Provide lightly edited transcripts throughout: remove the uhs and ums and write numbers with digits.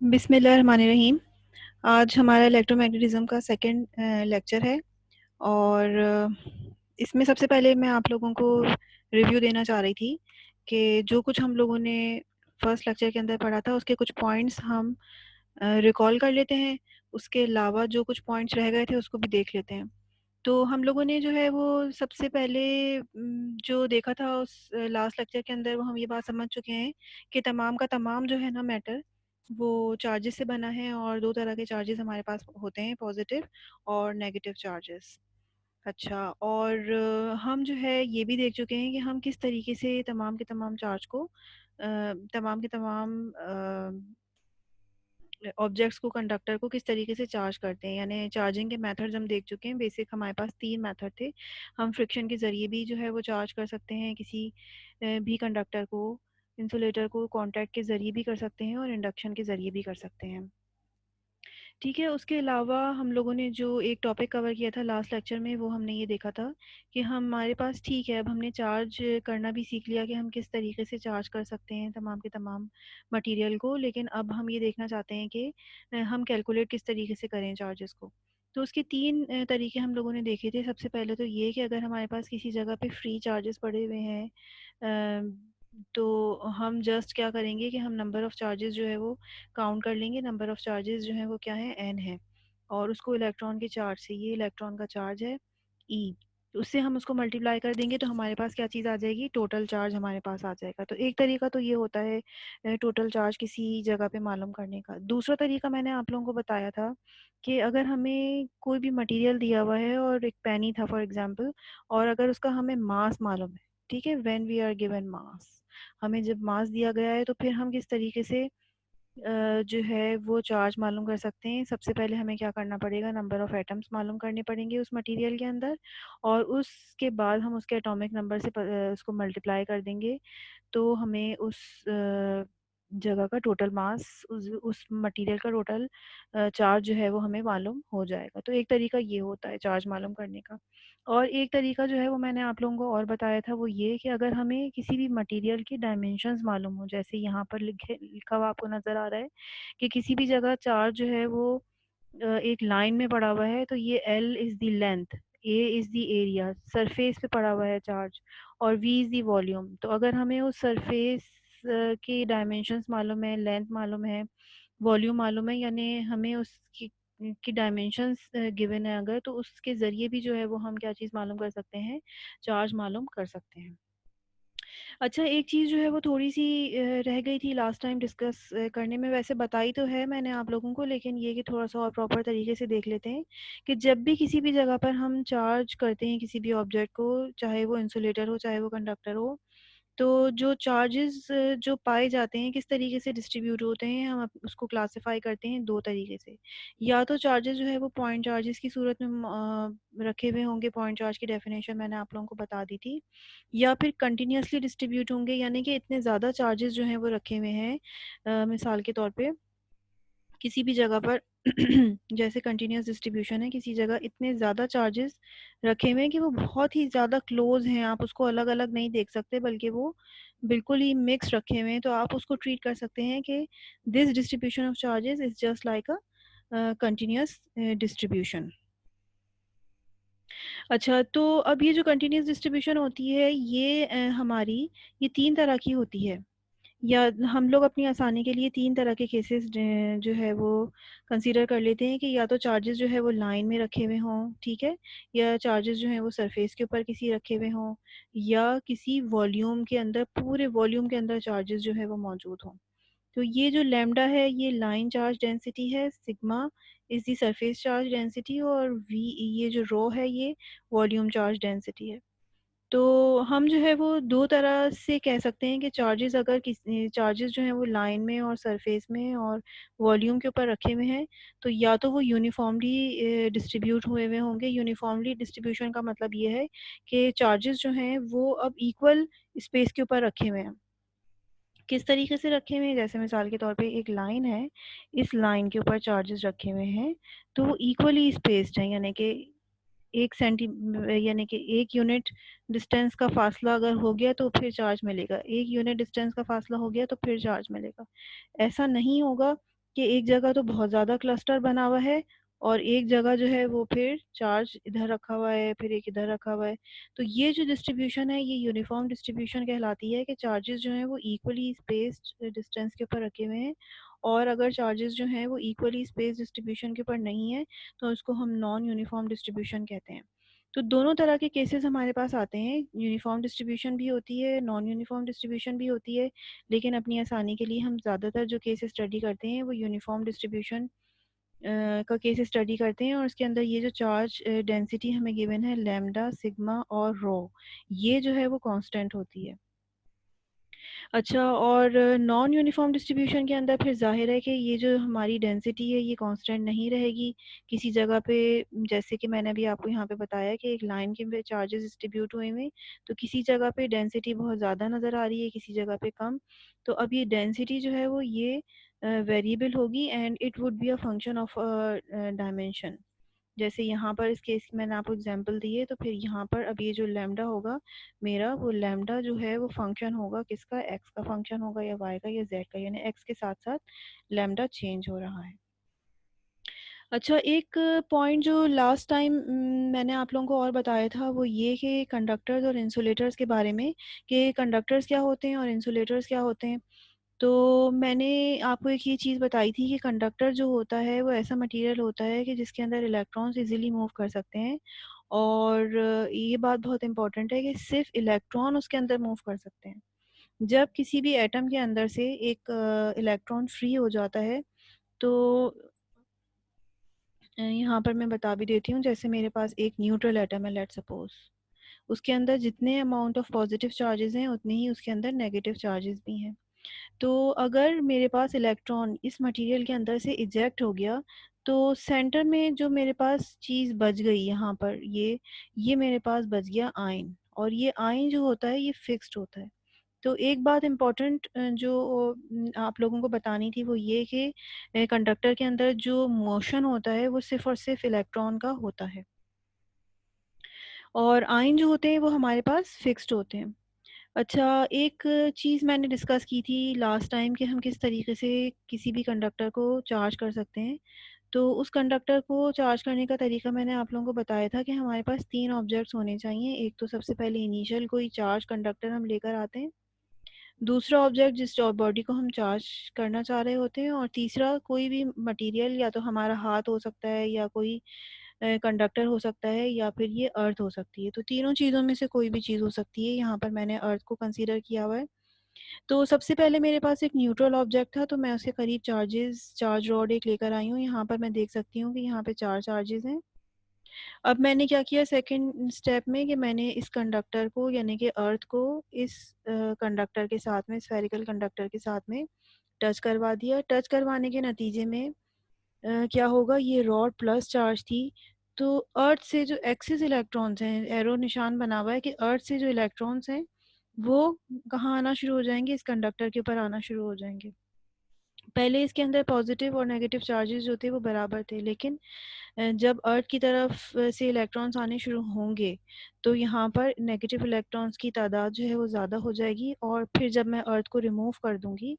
बिस्मिल्लाहिर्रहमानिर्रहीम। आज हमारा इलेक्ट्रोमैग्नेटिज्म का सेकंड लेक्चर है और इसमें सबसे पहले मैं आप लोगों को रिव्यू देना चाह रही थी कि जो कुछ हम लोगों ने फर्स्ट लेक्चर के अंदर पढ़ा था उसके कुछ पॉइंट्स हम रिकॉल कर लेते हैं। उसके अलावा जो कुछ पॉइंट्स रह गए थे उसको भी देख लेते हैं। तो हम लोगों ने जो है वो सबसे पहले जो देखा था उस लास्ट लेक्चर के अंदर वो हम ये बात समझ चुके हैं कि तमाम का तमाम जो है ना मैटर वो चार्जेस से बना है और दो तरह के चार्जेस हमारे पास होते हैं, पॉजिटिव और नेगेटिव चार्जेस। अच्छा, और हम जो है ये भी देख चुके हैं कि हम किस तरीके से तमाम के तमाम चार्ज को तमाम के तमाम ऑब्जेक्ट्स को, कंडक्टर को किस तरीके से चार्ज करते हैं। यानी चार्जिंग के मेथड्स हम देख चुके हैं। बेसिक हमारे पास 3 मेथड थे। हम फ्रिक्शन के ज़रिए भी जो है वो चार्ज कर सकते हैं किसी भी कंडक्टर को, इंसुलेटर को कांटेक्ट के ज़रिए भी कर सकते हैं और इंडक्शन के ज़रिए भी कर सकते हैं। ठीक है, उसके अलावा हम लोगों ने जो एक टॉपिक कवर किया था लास्ट लेक्चर में वो हमने ये देखा था कि हमारे पास, ठीक है, अब हमने चार्ज करना भी सीख लिया कि हम किस तरीके से चार्ज कर सकते हैं तमाम के तमाम मटेरियल को, लेकिन अब हम ये देखना चाहते हैं कि हम कैलकुलेट किस तरीके से करें चार्जेस को। तो उसके 3 तरीके हम लोगों ने देखे थे। सबसे पहले तो ये कि अगर हमारे पास किसी जगह पे फ्री चार्जेस पड़े हुए हैं तो हम जस्ट क्या करेंगे कि हम नंबर ऑफ़ चार्जेस जो है वो काउंट कर लेंगे। नंबर ऑफ़ चार्जेस जो है वो क्या है, n है, और उसको इलेक्ट्रॉन के चार्ज से, ये इलेक्ट्रॉन का चार्ज है e, तो उससे हम उसको मल्टीप्लाई कर देंगे तो हमारे पास क्या चीज़ आ जाएगी, टोटल चार्ज हमारे पास आ जाएगा। तो एक तरीका तो ये होता है टोटल चार्ज किसी जगह पे मालूम करने का। दूसरा तरीका मैंने आप लोगों को बताया था कि अगर हमें कोई भी मटेरियल दिया हुआ है और एक पेनी था फॉर एग्जांपल, और अगर उसका हमें मास मालूम है, ठीक है, when we are given mass, हमें जब मास दिया गया है तो फिर हम किस तरीके से जो है वो चार्ज मालूम कर सकते हैं। सबसे पहले हमें क्या करना पड़ेगा, नंबर ऑफ़ एटम्स मालूम करने पड़ेंगे उस मटेरियल के अंदर, और उसके बाद हम उसके एटॉमिक नंबर से उसको मल्टीप्लाई कर देंगे तो हमें उस जगह का टोटल मास, उस मटेरियल का टोटल चार्ज जो है वो हमें मालूम हो जाएगा। तो एक तरीका ये होता है चार्ज मालूम करने का। और एक तरीका जो है वो मैंने आप लोगों को और बताया था, वो ये कि अगर हमें किसी भी मटेरियल की डायमेंशंस मालूम हो, जैसे यहाँ पर लिखा हुआ आपको नज़र आ रहा है कि किसी भी जगह चार्ज जो है वो एक लाइन में पड़ा हुआ है, तो ये L is the length, A is the area, surface पे पड़ा हुआ है चार्ज, और V इज़ द वॉल्यूम। तो अगर हमें उस सरफेस की डायमेंशंस मालूम है, लेंथ मालूम है, वॉल्यूम मालूम है, यानी हमें उसकी की डायमेंशंस गिवन है अगर, तो उसके ज़रिए भी जो है वो हम क्या चीज़ मालूम कर सकते हैं, चार्ज मालूम कर सकते हैं। अच्छा, एक चीज़ जो है वो थोड़ी-सी रह गई थी लास्ट टाइम डिस्कस करने में। वैसे बताई तो है मैंने आप लोगों को, लेकिन ये कि थोड़ा-सा और प्रॉपर तरीके से देख लेते हैं कि जब भी किसी भी जगह पर हम चार्ज करते हैं किसी भी ऑब्जेक्ट को, चाहे वो इंसुलेटर हो, चाहे वो कंडक्टर हो, तो जो चार्जेस जो पाए जाते हैं किस तरीके से डिस्ट्रीब्यूट होते हैं, हम उसको क्लासिफाई करते हैं दो तरीके से। या तो चार्जेस जो है वो पॉइंट चार्जेस की सूरत में रखे हुए होंगे, पॉइंट चार्ज की डेफिनेशन मैंने आप लोगों को बता दी थी, या फिर कंटिन्यूसली डिस्ट्रीब्यूट होंगे, यानी कि इतने ज़्यादा चार्जेस जो हैं वो रखे हुए हैं मिसाल के तौर पे किसी भी जगह पर जैसे कंटिन्यूस डिस्ट्रीब्यूशन है, किसी जगह इतने ज़्यादा चार्जेस रखे हुए हैं कि वो बहुत ही ज़्यादा क्लोज हैं, आप उसको अलग अलग नहीं देख सकते, बल्कि वो बिल्कुल ही मिक्स रखे हुए हैं। तो आप उसको ट्रीट कर सकते हैं कि this distribution of charges is just like a continuous distribution. अच्छा, तो अब ये जो कंटिन्यूस डिस्ट्रीब्यूशन होती है ये हमारी ये 3 तरह की होती है, या हम लोग अपनी आसानी के लिए 3 तरह के केसेस जो है वो कंसीडर कर लेते हैं कि या तो चार्जेस जो है वो लाइन में रखे हुए हों, ठीक है, या चार्जेस जो हैं वो सरफेस के ऊपर किसी रखे हुए हों, या किसी वॉल्यूम के अंदर, पूरे वॉल्यूम के अंदर चार्जेस जो है वो मौजूद हों। तो ये जो लैम्डा है ये लाइन चार्ज डेंसिटी है, sigma is the surface charge density, और वी, ये जो रो है ये वॉल्यूम चार्ज डेंसिटी है। तो हम जो है वो दो तरह से कह सकते हैं कि चार्जेस, अगर किसी चार्जेस जो हैं वो लाइन में और सरफेस में और वॉल्यूम के ऊपर रखे हुए हैं, तो या तो वो यूनिफॉर्मली डिस्ट्रीब्यूट हुए हुए होंगे। यूनिफॉर्मली डिस्ट्रीब्यूशन का मतलब ये है कि चार्जेस जो हैं वो अब इक्वल स्पेस के ऊपर रखे हुए हैं। किस तरीके से रखे हुए हैं, जैसे मिसाल के तौर पे एक लाइन है, इस लाइन के ऊपर चार्जेस रखे हुए हैं, तो वो इक्वली स्पेस्ड हैं, यानी कि 1 सेंटी यानी कि 1 यूनिट डिस्टेंस का फ़ासला अगर हो गया तो फिर चार्ज मिलेगा, 1 यूनिट डिस्टेंस का फ़ासला हो गया तो फिर चार्ज मिलेगा। ऐसा नहीं होगा कि एक जगह तो बहुत ज़्यादा क्लस्टर बना हुआ है और एक जगह जो है वो फिर चार्ज इधर रखा हुआ है, फिर एक इधर रखा हुआ है। तो ये जो डिस्ट्रीब्यूशन है ये यूनिफॉर्म डिस्ट्रीब्यूशन कहलाती है कि चार्जेस जो हैं वो इक्वली स्पेस्ड डिस्टेंस के ऊपर रखे हुए हैं। और अगर चार्जेस जो हैं वो इक्वली स्पेस डिस्ट्रीब्यूशन के ऊपर नहीं है तो उसको हम नॉन यूनिफॉर्म डिस्ट्रीब्यूशन कहते हैं। तो दोनों तरह के केसेस हमारे पास आते हैं, यूनिफॉर्म डिस्ट्रीब्यूशन भी होती है, नॉन यूनिफॉर्म डिस्ट्रीब्यूशन भी होती है। लेकिन अपनी आसानी के लिए हम ज़्यादातर जो केसेस स्टडी करते हैं वो यूनिफॉर्म डिस्ट्रीब्यूशन का केस स्टडी करते हैं। और उसके अंदर ये जो चार्ज डेंसिटी हमें गिवन है लैम्डा, सिग्मा और रो, ये जो है वो कांस्टेंट होती है। अच्छा, और नॉन यूनिफॉर्म डिस्ट्रीब्यूशन के अंदर फिर जाहिर है कि ये जो हमारी डेंसिटी है ये कांस्टेंट नहीं रहेगी किसी जगह पे। जैसे कि मैंने अभी आपको यहाँ पे बताया कि एक लाइन के पे चार्जेस डिस्ट्रीब्यूट हुए हुए, तो किसी जगह पे डेंसिटी बहुत ज़्यादा नज़र आ रही है, किसी जगह पे कम। तो अब ये डेंसिटी जो है वो ये वेरिएबल होगी and it would be a function of dimension. जैसे यहाँ पर इस केस की मैंने आपको एग्जांपल दी है, तो फिर यहाँ पर अब ये जो लैम्डा होगा मेरा, वो लैम्डा जो है वो फंक्शन होगा किसका, एक्स का फंक्शन होगा या वाई का या जेड का, यानी एक्स के साथ साथ लैम्डा चेंज हो रहा है। अच्छा, एक पॉइंट जो लास्ट टाइम मैंने आप लोगों को और बताया था वो ये कि कंडक्टर्स और इंसुलेटर्स के बारे में, कि कंडक्टर्स क्या होते हैं और इंसुलेटर्स क्या होते हैं। तो मैंने आपको एक ये चीज़ बताई थी कि कंडक्टर जो होता है वो ऐसा मटेरियल होता है कि जिसके अंदर इलेक्ट्रॉन्स इजीली मूव कर सकते हैं। और ये बात बहुत इंपॉर्टेंट है कि सिर्फ इलेक्ट्रॉन उसके अंदर मूव कर सकते हैं। जब किसी भी एटम के अंदर से एक इलेक्ट्रॉन फ्री हो जाता है तो यहाँ पर मैं बता भी देती हूँ, जैसे मेरे पास एक न्यूट्रल एटम है, लेट सपोज, उसके अंदर जितने अमाउंट ऑफ पॉजिटिव चार्जेस हैं उतने ही उसके अंदर नेगेटिव चार्जेस भी हैं। तो अगर मेरे पास इलेक्ट्रॉन इस मटेरियल के अंदर से इजेक्ट हो गया तो सेंटर में जो मेरे पास चीज़ बच गई यहाँ पर, ये मेरे पास बच गया आयन। और ये आयन जो होता है ये फिक्स्ड होता है। तो एक बात इम्पॉर्टेंट जो आप लोगों को बतानी थी वो ये कि कंडक्टर के अंदर जो मोशन होता है वो सिर्फ और सिर्फ इलेक्ट्रॉन का होता है और आयन जो होते हैं वो हमारे पास फिक्स्ड होते हैं। अच्छा, एक चीज़ मैंने डिस्कस की थी लास्ट टाइम कि हम किस तरीके से किसी भी कंडक्टर को चार्ज कर सकते हैं। तो उस कंडक्टर को चार्ज करने का तरीका मैंने आप लोगों को बताया था कि हमारे पास तीन ऑब्जेक्ट्स होने चाहिए। एक तो सबसे पहले इनिशियल कोई चार्ज कंडक्टर हम लेकर आते हैं, दूसरा ऑब्जेक्ट जिस बॉडी को हम चार्ज करना चाह रहे होते हैं, और तीसरा कोई भी मटेरियल, या तो हमारा हाथ हो सकता है या कोई कंडक्टर हो सकता है या फिर ये अर्थ हो सकती है। तो तीनों चीज़ों में से कोई भी चीज़ हो सकती है, यहाँ पर मैंने अर्थ को कंसीडर किया हुआ है। तो सबसे पहले मेरे पास एक न्यूट्रल ऑब्जेक्ट था तो मैं उसके करीब चार्ज रॉड एक लेकर आई हूँ। यहाँ पर मैं देख सकती हूँ कि यहाँ पे चार चार्जेस हैं। अब मैंने क्या किया सेकंड स्टेप में कि मैंने इस कंडक्टर को यानी कि अर्थ को इस कंडक्टर के साथ में, स्फेरिकल कंडक्टर के साथ में टच करवा दिया। टच करवाने के नतीजे में क्या होगा, ये रॉड प्लस चार्ज थी। तो अर्थ से जो एक्सिस इलेक्ट्रॉन्स हैं, एरो निशान बना हुआ है कि अर्थ से जो इलेक्ट्रॉन्स हैं वो कहाँ आना शुरू हो जाएंगे, इस कंडक्टर के ऊपर आना शुरू हो जाएंगे। पहले इसके अंदर पॉजिटिव और नेगेटिव चार्जेस जो थे वो बराबर थे, लेकिन जब अर्थ की तरफ से इलेक्ट्रॉन्स आने शुरू होंगे तो यहाँ पर नेगेटिव इलेक्ट्रॉन्स की तादाद जो है वो ज़्यादा हो जाएगी। और फिर जब मैं अर्थ को रिमूव कर दूँगी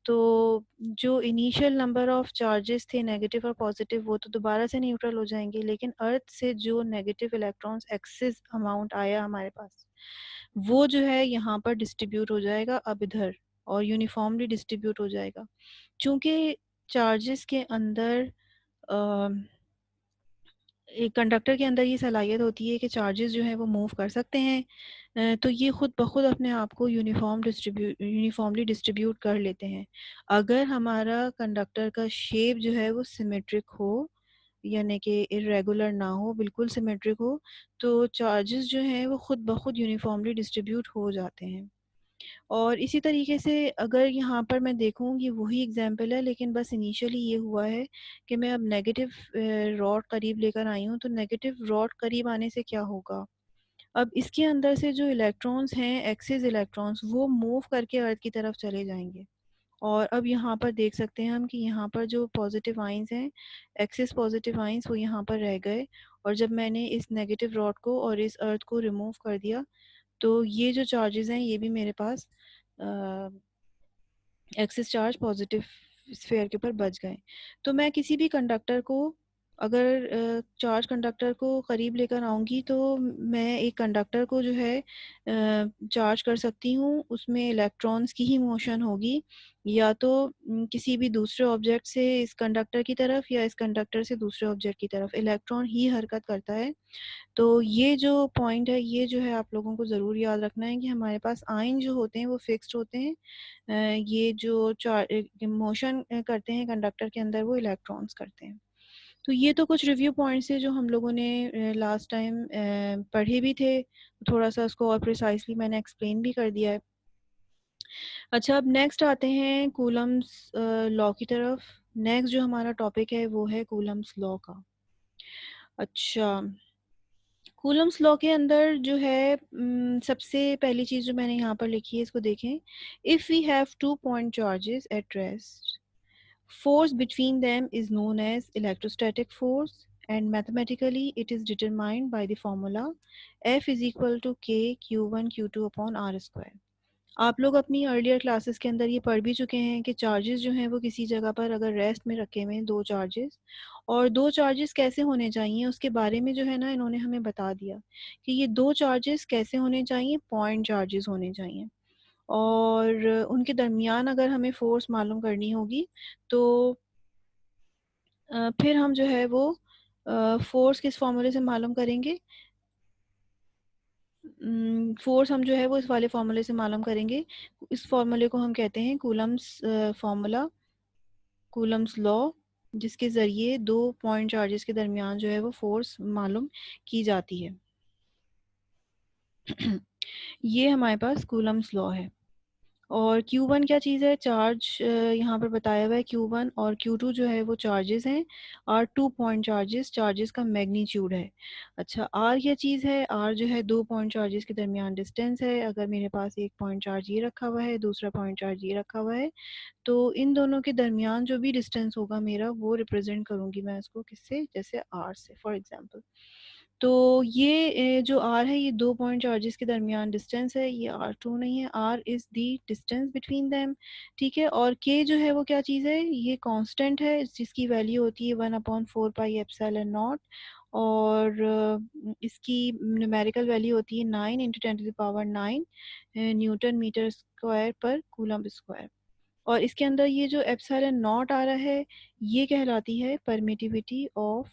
तो जो इनिशियल नंबर ऑफ चार्जेस थे नेगेटिव और पॉजिटिव वो तो दोबारा से न्यूट्रल हो जाएंगे, लेकिन अर्थ से जो नेगेटिव इलेक्ट्रॉन्स एक्सेस अमाउंट आया हमारे पास वो जो है यहाँ पर डिस्ट्रीब्यूट हो जाएगा अब इधर, और यूनिफॉर्मली डिस्ट्रीब्यूट हो जाएगा। चूँकि चार्जेस के अंदर एक कंडक्टर के अंदर ये सलाहियत होती है कि चार्जेस जो हैं वो मूव कर सकते हैं, तो ये खुद ब खुद अपने आप को यूनिफॉर्मली डिस्ट्रीब्यूट कर लेते हैं। अगर हमारा कंडक्टर का शेप जो है वो सिमेट्रिक हो, यानी कि इरेगुलर ना हो, बिल्कुल सिमेट्रिक हो, तो चार्जेस जो हैं वो खुद ब खुद यूनिफॉर्मली डिस्ट्रीब्यूट हो जाते हैं। और इसी तरीके से अगर यहाँ पर मैं देखूँ कि वही एग्जांपल है, लेकिन बस इनिशियली ये हुआ है कि मैं अब नेगेटिव रॉड करीब लेकर आई हूँ। तो नेगेटिव रॉड करीब आने से क्या होगा, अब इसके अंदर से जो इलेक्ट्रॉन्स हैं, एक्सिस इलेक्ट्रॉन्स, वो मूव करके अर्थ की तरफ चले जाएंगे। और अब यहाँ पर देख सकते हैं हम कि यहाँ पर जो पॉजिटिव आइंस हैं, एक्सिस पॉजिटिव आइंस, वो यहाँ पर रह गए। और जब मैंने इस नेगेटिव रॉड को और इस अर्थ को रिमूव कर दिया तो ये जो चार्जेस हैं ये भी मेरे पास एक्सिस चार्ज पॉजिटिव स्फेयर के ऊपर बच गए। तो मैं किसी भी कंडक्टर को अगर चार्ज कंडक्टर को करीब लेकर आऊँगी तो मैं एक कंडक्टर को जो है चार्ज कर सकती हूँ, उसमें इलेक्ट्रॉन्स की ही मोशन होगी, या तो किसी भी दूसरे ऑब्जेक्ट से इस कंडक्टर की तरफ या इस कंडक्टर से दूसरे ऑब्जेक्ट की तरफ इलेक्ट्रॉन ही हरकत करता है। तो ये जो पॉइंट है, ये जो है आप लोगों को ज़रूर याद रखना है कि हमारे पास आयन जो होते हैं वो फिक्स्ड होते हैं। ये जो मोशन करते हैं कंडक्टर के अंदर, वो इलेक्ट्रॉन्स करते हैं। तो ये तो कुछ रिव्यू पॉइंट्स है जो हम लोगों ने लास्ट टाइम पढ़े भी थे, थोड़ा सा उसको और प्रिसाइसली मैंने एक्सप्लेन भी कर दिया है। अच्छा, अब नेक्स्ट आते हैं कूलम्स लॉ की तरफ। नेक्स्ट जो हमारा टॉपिक है वो है कूलम्स लॉ का। अच्छा, कूलम्स लॉ के अंदर जो है सबसे पहली चीज़ जो मैंने यहाँ पर लिखी है, इसको देखें। If we have 2 point charges at rest, force between them is known as electrostatic force, and mathematically it is determined by the formula F is equal to k q1 q2 upon r square। आप लोग अपनी earlier classes के अंदर ये पढ़ भी चुके हैं कि चार्जेस जो हैं वो किसी जगह पर अगर रेस्ट में रखे हुए हैं, दो चार्जेस, और दो चार्जेस कैसे होने चाहिए उसके बारे में जो है ना, इन्होंने हमें बता दिया कि ये दो चार्जेस कैसे होने चाहिए, पॉइंट चार्जेस होने चाहिए। और उनके दरमियान अगर हमें फोर्स मालूम करनी होगी तो फिर हम जो है वो फोर्स किस फॉर्मूले से मालूम करेंगे। फोर्स हम जो है वो इस वाले फॉर्मूले से मालूम करेंगे। इस फॉर्मूले को हम कहते हैं कूलम्स फॉर्मूला, कूलम्स लॉ, जिसके ज़रिए दो पॉइंट चार्जेस के दरमियान जो है वो फोर्स मालूम की जाती है। ये हमारे पास कूलम्स लॉ है। और Q1 क्या चीज़ है, चार्ज यहाँ पर बताया हुआ है Q1, और Q2 जो है वो चार्जेस हैं, और 2 पॉइंट चार्जेस, चार्जेस का मैग्नीट्यूड है। अच्छा, R क्या चीज़ है, R जो है दो पॉइंट चार्जेस के दरमियान डिस्टेंस है। अगर मेरे पास एक पॉइंट चार्ज ये रखा हुआ है, दूसरा पॉइंट चार्ज ये रखा हुआ है, तो इन दोनों के दरमियान जो भी डिस्टेंस होगा मेरा, वो रिप्रेजेंट करूँगी मैं इसको किससे, जैसे R से फॉर एग्जांपल। तो ये जो R है, ये दो पॉइंट चार्जेस के दरमियान डिस्टेंस है, ये R2 नहीं है, R is the distance between them. ठीक है, और K जो है वो क्या चीज़ है, ये कांस्टेंट है जिसकी वैल्यू होती है 1/4πε0, और इसकी न्यूमेरिकल वैल्यू होती है 9 × 10⁹ न्यूटन मीटर स्क्वायर पर कूलम स्क्वायर। और इसके अंदर ये जो एप्सिलॉन नॉट आ रहा है, ये कहलाती है परमिटिविटी ऑफ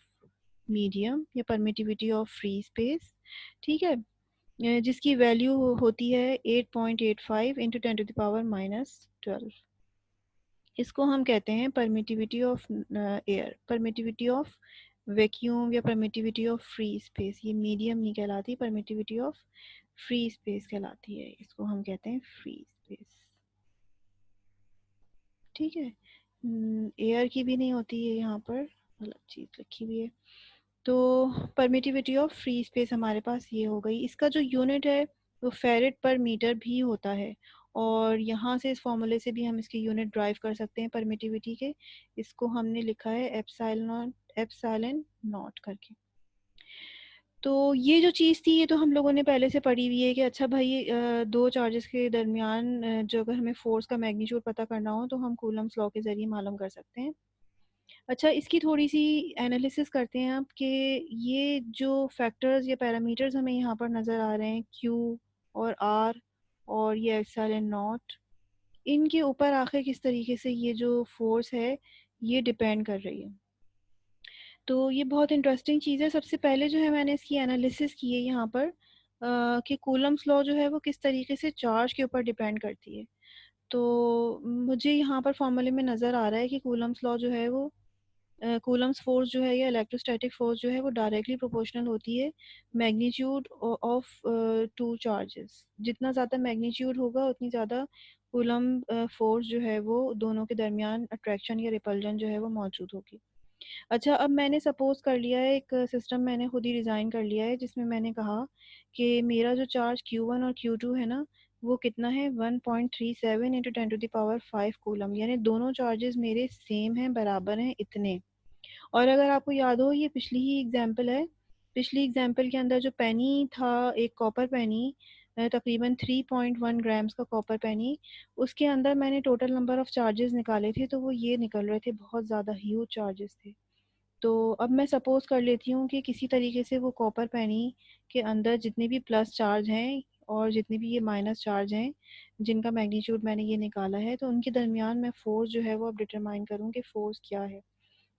मीडियम या परमिटिविटी ऑफ फ्री स्पेस। ठीक है, जिसकी वैल्यू होती है 8.85 × 10⁻⁻12। इसको हम कहते हैं permittivity of air, permittivity of vacuum या परमिटिविटी ऑफ फ्री स्पेस। ये मीडियम नहीं कहलाती, परमिटिविटी ऑफ फ्री स्पेस कहलाती है, इसको हम कहते हैं फ्री स्पेस। ठीक है, एयर की भी नहीं होती है, यहाँ पर अलग चीज़ लिखी हुई है। तो परमिटिविटी ऑफ फ्री स्पेस हमारे पास ये हो गई। इसका जो यूनिट है वो फेरेड पर मीटर भी होता है, और यहाँ से इस फॉर्मूले से भी हम इसकी यूनिट ड्राइव कर सकते हैं परमिटिविटी के। इसको हमने लिखा है एप्सिलॉन नॉट करके। तो ये जो चीज़ थी ये तो हम लोगों ने पहले से पढ़ी हुई है कि अच्छा भाई, दो चार्जेस के दरमियान जो अगर हमें फोर्स का मैग्नीट्यूड पता करना हो तो हम कूलम्स लॉ के ज़रिए मालूम कर सकते हैं। अच्छा, इसकी थोड़ी सी एनालिसिस करते हैं आप कि ये जो फैक्टर्स या पैरामीटर्स हमें यहाँ पर नज़र आ रहे हैं, Q और R और ये एप्सिलॉन नॉट, इनके ऊपर आखिर किस तरीके से ये जो फोर्स है ये डिपेंड कर रही है। तो ये बहुत इंटरेस्टिंग चीज़ है। सबसे पहले जो है मैंने इसकी एनालिसिस की है यहाँ पर कि कूलम्स लॉ जो है वो किस तरीके से चार्ज के ऊपर डिपेंड करती है। तो मुझे यहाँ पर फॉर्मूले में नज़र आ रहा है कि कूलम्स लॉ जो है वो कूलम्स फोर्स जो है या इलेक्ट्रोस्टैटिक फोर्स जो है वो डायरेक्टली प्रोपोर्शनल होती है मैग्नीट्यूड ऑफ टू चार्जेस। जितना ज़्यादा मैग्नीट्यूड होगा उतनी ज़्यादा कूलम फोर्स जो है वो दोनों के दरमियान अट्रैक्शन या रिपल्जन जो है वो मौजूद होगी। अच्छा, अब मैंने सपोज कर लिया है, एक सिस्टम मैंने खुद ही डिज़ाइन कर लिया है जिसमें मैंने कहा कि मेरा जो चार्ज Q1 और Q2 है ना, वो कितना है 1.37 × 10⁵ कूलम, यानी दोनों चार्जेस मेरे सेम हैं, बराबर हैं इतने। और अगर आपको याद हो, ये पिछली ही एग्जाम्पल है, पिछली एग्जाम्पल के अंदर जो पेनी था, एक कॉपर पेनी, तकरीबन 3.1 ग्राम्स का कॉपर पेनी। उसके अंदर मैंने टोटल नंबर ऑफ़ चार्जेस निकाले थे, तो वो ये निकल रहे थे, बहुत ज़्यादा ह्यूज चार्जेस थे। तो अब मैं सपोज़ कर लेती हूँ कि किसी तरीके से वो कॉपर पेनी के अंदर जितने भी प्लस चार्ज हैं और जितने भी ये माइनस चार्ज हैं, जिनका मैग्नीट्यूड मैंने ये निकाला है, तो उनके दरमियान मैं फ़ोर्स जो है वो अब डिटरमाइन करूँ कि फ़ोर्स क्या है।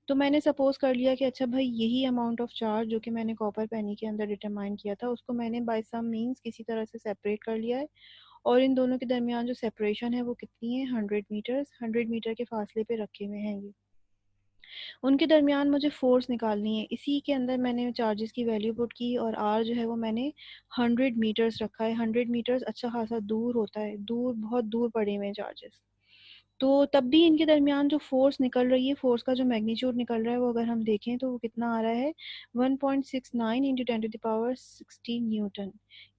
तो मैंने सपोज़ कर लिया कि अच्छा भाई, यही अमाउंट ऑफ़ चार्ज जो कि मैंने कॉपर पेनी के अंदर डिटरमाइन किया था, उसको मैंने बाय सम मीन्स किसी तरह से सेपरेट कर लिया है, और इन दोनों के दरमियान जो सेपरेशन है वो कितनी है, 100 मीटर्स, 100 मीटर के फासले पे रखे हुए हैं ये। उनके दरमियान मुझे फ़ोर्स निकालनी है। इसी के अंदर मैंने चार्जेस की वैल्यू पुट की, और आर जो है वो मैंने 100 मीटर्स रखा है। 100 मीटर्स अच्छा खासा दूर होता है, दूर, बहुत दूर पड़े हुए हैं चार्जेस। तो तब भी इनके दरमियान जो फ़ोर्स निकल रही है, फ़ोर्स का जो मैग्नीट्यूड निकल रहा है, वो अगर हम देखें तो वो कितना आ रहा है, 1.69 into 10 to the power 16 newton.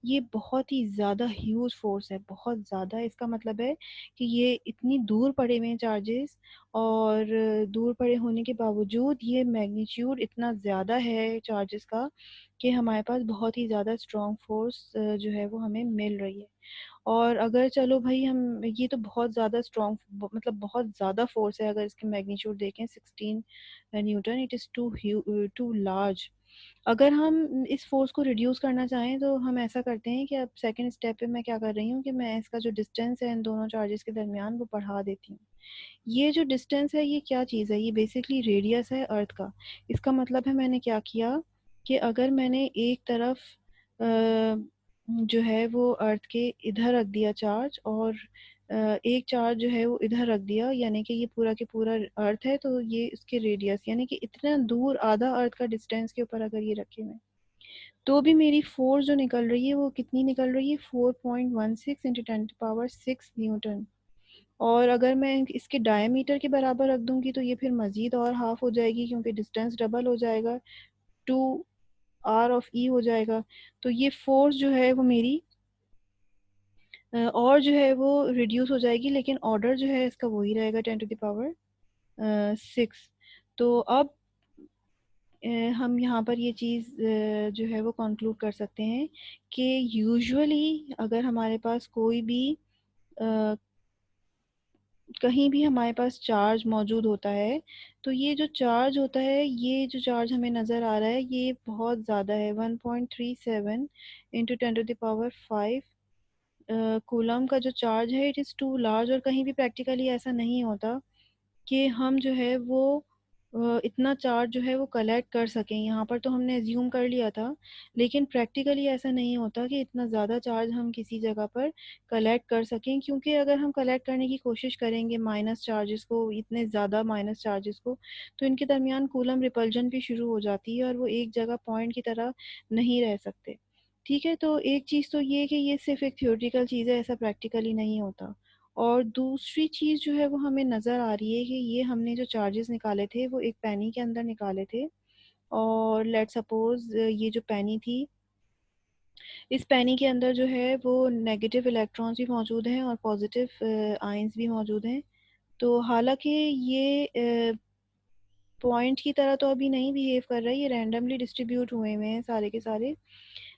ये बहुत ही ज़्यादा ह्यूज फ़ोर्स है, बहुत ज़्यादा। इसका मतलब है कि ये इतनी दूर पड़े हुए हैं चार्जेस, और दूर पड़े होने के बावजूद ये मैग्नीट्यूड इतना ज़्यादा है चार्जेस का, कि हमारे पास बहुत ही ज़्यादा स्ट्रॉन्ग फ़ोर्स जो है वो हमें मिल रही है। और अगर चलो भाई, हम ये तो बहुत ज़्यादा स्ट्रॉन्ग, मतलब बहुत ज़्यादा फोर्स है। अगर इसके मैग्नीट्यूड देखें 16 newton, it is too large. अगर हम इस फोर्स को रिड्यूस करना चाहें, तो हम ऐसा करते हैं कि अब सेकंड स्टेप पे मैं क्या कर रही हूँ कि मैं इसका जो डिस्टेंस है इन दोनों चार्जेस के दरमियान वो बढ़ा देती हूँ। ये जो डिस्टेंस है, ये क्या चीज़ है, ये बेसिकली रेडियस है अर्थ का। इसका मतलब है, मैंने क्या किया कि अगर मैंने एक तरफ जो है वो अर्थ के इधर रख दिया चार्ज, और एक चार्ज जो है वो इधर रख दिया, यानी कि ये पूरा के पूरा अर्थ है, तो ये इसके रेडियस, यानी कि इतना दूर, आधा अर्थ का डिस्टेंस के ऊपर अगर ये रखे हुए, तो भी मेरी फोर्स जो निकल रही है वो कितनी निकल रही है, 4.16 इंटू 10 टू पावर 6 न्यूटन। और अगर मैं इसके डायमीटर के बराबर रख दूंगी, तो ये फिर मज़ीद और हाफ हो जाएगी, क्योंकि डिस्टेंस डबल हो जाएगा, 2 r ऑफ e हो जाएगा। तो ये फोर्स जो है वो मेरी और जो है वो रिड्यूस हो जाएगी, लेकिन ऑर्डर जो है इसका वही रहेगा, 10 टू द पावर 6। तो अब हम यहाँ पर ये चीज़ जो है वो कंक्लूड कर सकते हैं कि यूजुअली अगर हमारे पास कोई भी कहीं भी हमारे पास चार्ज मौजूद होता है, तो ये जो चार्ज होता है, ये जो चार्ज हमें नज़र आ रहा है, ये बहुत ज़्यादा है, 1.37 into 10 to the power 5 coulomb का जो चार्ज है, इट इज़ टू लार्ज। और कहीं भी प्रैक्टिकली ऐसा नहीं होता कि हम जो है वो इतना चार्ज जो है वो कलेक्ट कर सकें। यहाँ पर तो हमने एज्यूम कर लिया था, लेकिन प्रैक्टिकली ऐसा नहीं होता कि इतना ज़्यादा चार्ज हम किसी जगह पर कलेक्ट कर सकें, क्योंकि अगर हम कलेक्ट करने की कोशिश करेंगे माइनस चार्जेस को, इतने ज़्यादा माइनस चार्जेस को, तो इनके दरमियान कूलम रिपल्जन भी शुरू हो जाती है, और वो एक जगह पॉइंट की तरह नहीं रह सकते। ठीक है, तो एक चीज़ तो ये कि ये सिर्फ एक थियोरेटिकल चीज़ है, ऐसा प्रैक्टिकली नहीं होता। और दूसरी चीज़ जो है वो हमें नज़र आ रही है कि ये हमने जो चार्जेस निकाले थे वो एक पेनी के अंदर निकाले थे, और लेट सपोज ये जो पेनी थी, इस पेनी के अंदर जो है वो नेगेटिव इलेक्ट्रॉन्स भी मौजूद हैं और पॉजिटिव आयंस भी मौजूद हैं। तो हालांकि ये पॉइंट की तरह तो अभी नहीं बिहेव कर रहा है, ये रैंडमली डिस्ट्रीब्यूट हुए हुए हैं सारे के सारे,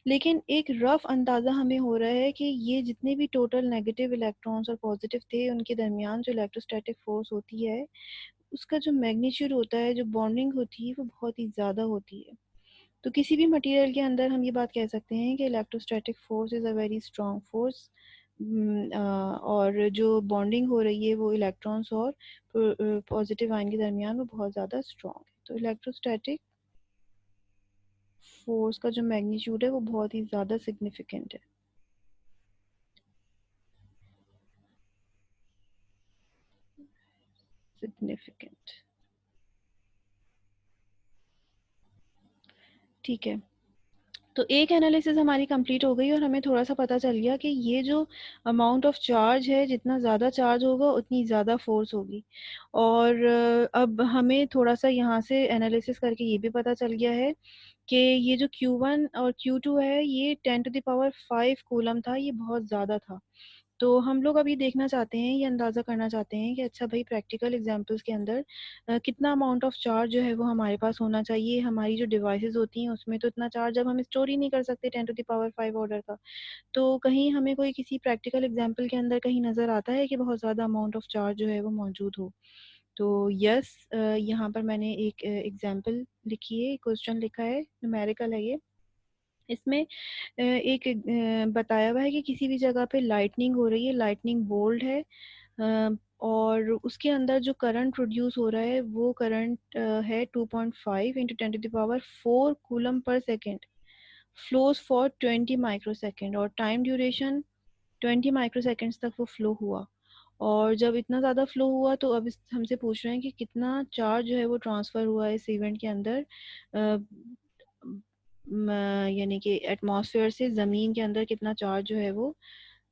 लेकिन एक रफ अंदाज़ा हमें हो रहा है कि ये जितने भी टोटल नेगेटिव इलेक्ट्रॉन्स और पॉजिटिव थे, उनके दरमियान जो इलेक्ट्रोस्टैटिक फोर्स होती है, उसका जो मैग्नीट्यूड होता है, जो बॉन्डिंग होती है, वो बहुत ही ज़्यादा होती है। तो किसी भी मटेरियल के अंदर हम ये बात कह सकते हैं कि electrostatic force is a very strong force. और जो बॉन्डिंग हो रही है वो इलेक्ट्रॉन्स और पॉजिटिव आयन के दरमियान, वो बहुत ज़्यादा स्ट्रॉन्ग है। तो इलेक्ट्रोस्टैटिक फोर्स का जो मैग्नीट्यूड है वो बहुत ही ज़्यादा सिग्निफिकेंट है। सिग्निफिकेंट। ठीक है, तो एक एनालिसिस हमारी कंप्लीट हो गई, और हमें थोड़ा सा पता चल गया कि ये जो अमाउंट ऑफ चार्ज है, जितना ज़्यादा चार्ज होगा उतनी ज़्यादा फोर्स होगी। और अब हमें थोड़ा सा यहाँ से एनालिसिस करके ये भी पता चल गया है कि ये जो Q1 और Q2 है, ये 10 टू द पावर 5 कूलम था, ये बहुत ज़्यादा था। तो हम लोग अभी देखना चाहते हैं, ये अंदाज़ा करना चाहते हैं कि अच्छा भाई प्रैक्टिकल एग्जांपल्स के अंदर कितना अमाउंट ऑफ चार्ज जो है वो हमारे पास होना चाहिए। हमारी जो डिवाइसेस होती हैं उसमें तो इतना चार्ज अब हम स्टोर ही नहीं कर सकते 10⁵ ऑर्डर का। तो कहीं हमें कोई किसी प्रैक्टिकल एग्जांपल के अंदर कहीं नज़र आता है कि बहुत ज़्यादा अमाउंट ऑफ चार्ज जो है वो मौजूद हो। तो यस, यहाँ पर मैंने एक एग्जांपल लिखी है, क्वेश्चन लिखा है, न्यूमेरिकल है ये। इसमें एक बताया हुआ है कि किसी भी जगह पे लाइटनिंग हो रही है, लाइटनिंग बोल्ट है, और उसके अंदर जो करंट प्रोड्यूस हो रहा है वो करंट है 2.5 into 10⁴ coulomb per second, flows for 20 microsecond, और टाइम ड्यूरेशन 20 माइक्रोसेकेंड्स तक वो फ्लो हुआ। और जब इतना ज़्यादा फ्लो हुआ तो अब हमसे पूछ रहे हैं कि कितना चार्ज जो है वो ट्रांसफ़र हुआ है इस इवेंट के अंदर, यानी कि एटमॉस्फेयर से ज़मीन के अंदर कितना चार्ज जो है वो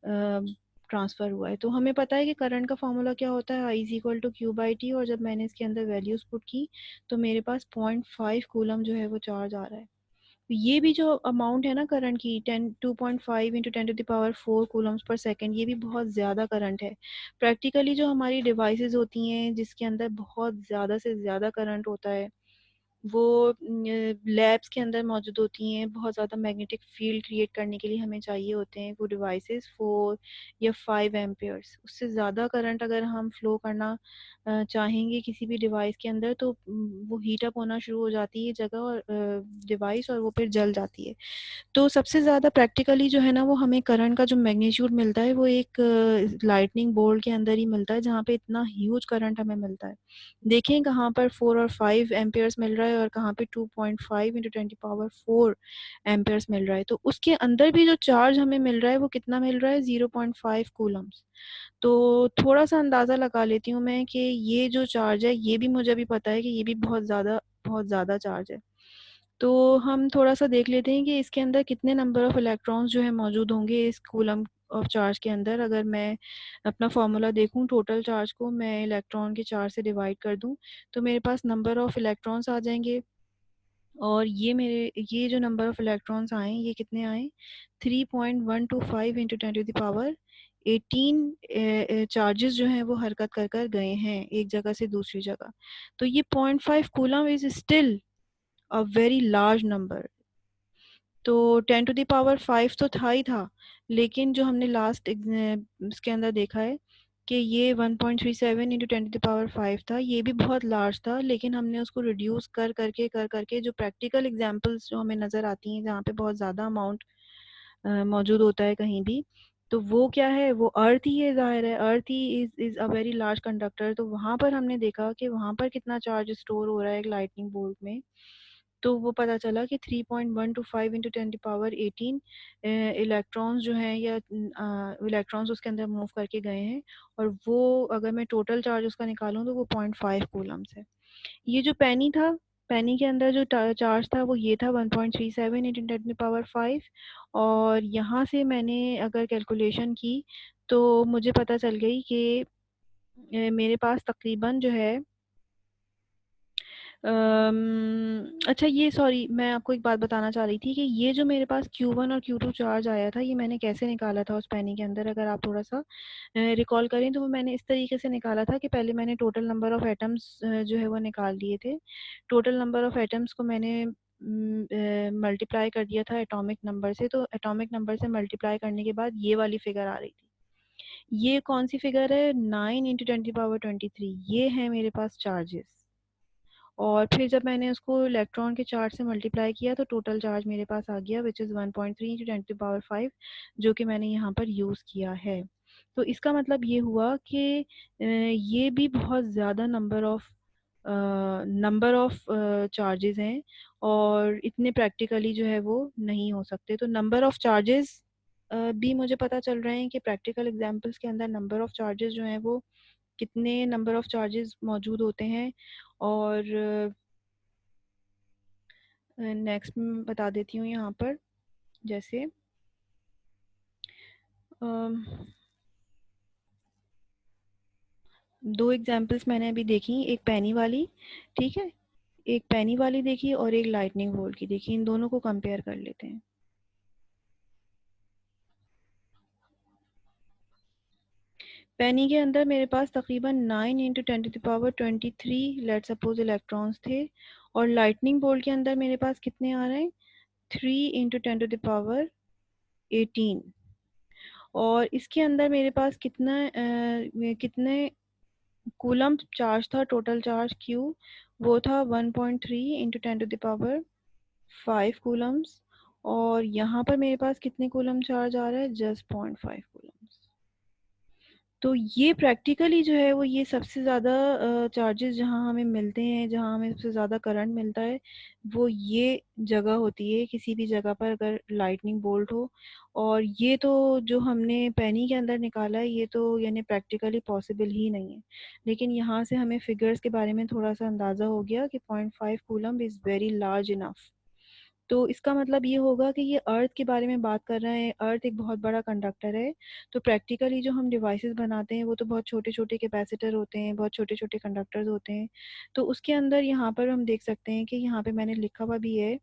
ट्रांसफ़र हुआ है। तो हमें पता है कि करंट का फार्मूला क्या होता है, I = Q/T, और जब मैंने इसके अंदर वैल्यूज़ पुट की तो मेरे पास 0.5 कूलम जो है वो चार्ज आ रहा है। तो ये भी जो अमाउंट है ना करंट की, 2.5 इंटू 10⁴ कूलम्स पर सेकेंड, ये भी बहुत ज़्यादा करंट है। प्रैक्टिकली जो हमारी डिवाइसेस होती हैं जिसके अंदर बहुत ज़्यादा से ज़्यादा करंट होता है, वो लैब्स के अंदर मौजूद होती हैं। बहुत ज़्यादा मैग्नेटिक फील्ड क्रिएट करने के लिए हमें चाहिए होते हैं वो डिवाइसेस 4 या 5 एम्पेयर्स। उससे ज़्यादा करंट अगर हम फ्लो करना चाहेंगे किसी भी डिवाइस के अंदर तो वो हीट अप होना शुरू हो जाती है जगह, और डिवाइस, और वो फिर जल जाती है। तो सबसे ज़्यादा प्रैक्टिकली जो है ना वो हमें करंट का जो मैग्नीट्यूड मिलता है वो एक लाइटनिंग बोल्ट के अंदर ही मिलता है, जहाँ पे इतना ह्यूज करंट हमें मिलता है। देखें कहाँ पर 4 और 5 एम्पेयर्स मिल रहा है और कहाँ पे 2.5 इंटू 10⁴ एम्पेयर्स मिल रहा है। तो उसके अंदर भी जो चार्ज हमें मिल रहा है वो कितना मिल रहा है, 0.5 कूलम्स। तो थोड़ा सा अंदाज़ा लगा लेती हूँ मैं कि ये जो चार्ज है ये भी मुझे अभी पता है कि ये भी बहुत ज़्यादा चार्ज है। तो हम थोड़ा-सा देख लेते हैं कि इसके अंदर कितने नंबर ऑफ़ इलेक्ट्रॉन्स जो है मौजूद होंगे इस कूलम ऑफ़ चार्ज के अंदर। अगर मैं अपना फ़ॉर्मूला देखूँ, टोटल चार्ज को मैं इलेक्ट्रॉन के चार्ज से डिवाइड कर दूँ, तो मेरे पास नंबर ऑफ़ इलेक्ट्रॉन्स आ जाएँगे। और ये जो नंबर ऑफ़ इलेक्ट्रॉन्स आए ये कितने आए, 3.125 इंटू 10⁻18 चार्जेस जो हैं वो हरकत कर कर गए हैं एक जगह से दूसरी जगह। तो ये 0.5 coulomb is still a very large number. तो 10⁵ तो था ही था, लेकिन जो हमने लास्ट इसके अंदर देखा है कि ये 1.37 इंटू 10⁵ था, ये भी बहुत लार्ज था, लेकिन हमने उसको रिड्यूस कर करके जो प्रैक्टिकल एग्जांपल्स जो हमें नज़र आती हैं जहाँ पे बहुत ज़्यादा अमाउंट मौजूद होता है कहीं भी, तो वो क्या है, वो अर्थ ही है, ज़ाहिर है अर्थ ही is a very large conductor. तो वहाँ पर हमने देखा कि वहाँ पर कितना चार्ज स्टोर हो रहा है एक लाइटनिंग बोल्ट में। तो वो पता चला कि 3.125 इंटू 10⁻18 इलेक्ट्रॉन्स जो हैं या इलेक्ट्रॉन्स उसके अंदर मूव करके गए हैं, और वो अगर मैं टोटल चार्ज उसका निकालूँ तो वो 0.5 कूलम्स है। ये जो पेनी था, पेनी के अंदर जो चार्ज था वो ये था 1.37 इंटू 10⁵, और यहाँ से मैंने अगर कैलकुलेशन की तो मुझे पता चल गई कि मेरे पास तकरीबन जो है अच्छा ये सॉरी, मैं आपको एक बात बताना चाह रही थी कि ये जो मेरे पास Q1 और Q2 चार्ज आया था ये मैंने कैसे निकाला था उस पेनी के अंदर। अगर आप थोड़ा सा रिकॉल करें तो वो मैंने इस तरीके से निकाला था कि पहले मैंने टोटल नंबर ऑफ़ एटम्स जो है वो निकाल लिए थे। टोटल नंबर ऑफ़ एटम्स को मैंने मल्टीप्लाई कर दिया था एटॉमिक नंबर से, तो एटॉमिक नंबर से मल्टीप्लाई करने के बाद ये वाली फ़िगर आ रही थी। ये कौन सी फ़िगर है, 9 इंटू 10⁻23, ये है मेरे पास चार्जेस। और फिर जब मैंने उसको इलेक्ट्रॉन के चार्ज से मल्टीप्लाई किया तो टोटल चार्ज मेरे पास आ गया विच इज़ 1.3 इंटू 10⁵, जो कि मैंने यहाँ पर यूज़ किया है। तो इसका मतलब ये हुआ कि ये भी बहुत ज़्यादा नंबर ऑफ़ चार्जेस हैं, और इतने प्रैक्टिकली जो है वो नहीं हो सकते। तो नंबर ऑफ़ चार्जेस भी मुझे पता चल रहे हैं कि प्रैक्टिकल एग्जांपल्स के अंदर नंबर ऑफ़ चार्जेस जो हैं वो कितने नंबर ऑफ़ चार्जेस मौजूद होते हैं। और नेक्स्ट मैं बता देती हूँ यहाँ पर, जैसे अम, दो एग्जांपल्स मैंने अभी देखी, एक पेनी वाली, ठीक है, एक पेनी वाली देखी और एक लाइटनिंग बोल्ट की देखी। इन दोनों को कंपेयर कर लेते हैं। पेनी के अंदर मेरे पास तकरीबन 9 इंटू 10⁻23 लेट सपोज इलेक्ट्रॉन्स थे, और लाइटनिंग बोल्ट के अंदर मेरे पास कितने आ रहे हैं, 3 इंटू 10⁻18। और इसके अंदर मेरे पास कितने कूलम चार्ज था, टोटल चार्ज क्यू, वो था 1.3 इंटू 10⁻5 कूलम्स। और यहाँ पर मेरे पास कितने कूलम चार्ज आ रहा है, जस्ट 0.5 कूलम्स। तो ये प्रैक्टिकली जो है वो ये सबसे ज़्यादा चार्जेस जहाँ हमें मिलते हैं, जहाँ हमें सबसे ज़्यादा करंट मिलता है, वो ये जगह होती है। किसी भी जगह पर अगर लाइटनिंग बोल्ट हो, और ये तो जो हमने पेनी के अंदर निकाला है, ये तो यानी प्रैक्टिकली पॉसिबल ही नहीं है। लेकिन यहाँ से हमें फिगर्स के बारे में थोड़ा सा अंदाज़ा हो गया कि 0.5 coulomb is very large enough. तो इसका मतलब ये होगा कि ये अर्थ के बारे में बात कर रहे हैं। अर्थ एक बहुत बड़ा कंडक्टर है। तो प्रैक्टिकली जो हम डिवाइसेस बनाते हैं वो तो बहुत छोटे छोटे कैपेसिटर होते हैं, बहुत छोटे छोटे कंडक्टर्स होते हैं। तो उसके अंदर यहाँ पर हम देख सकते हैं कि यहाँ पे मैंने लिखा हुआ भी है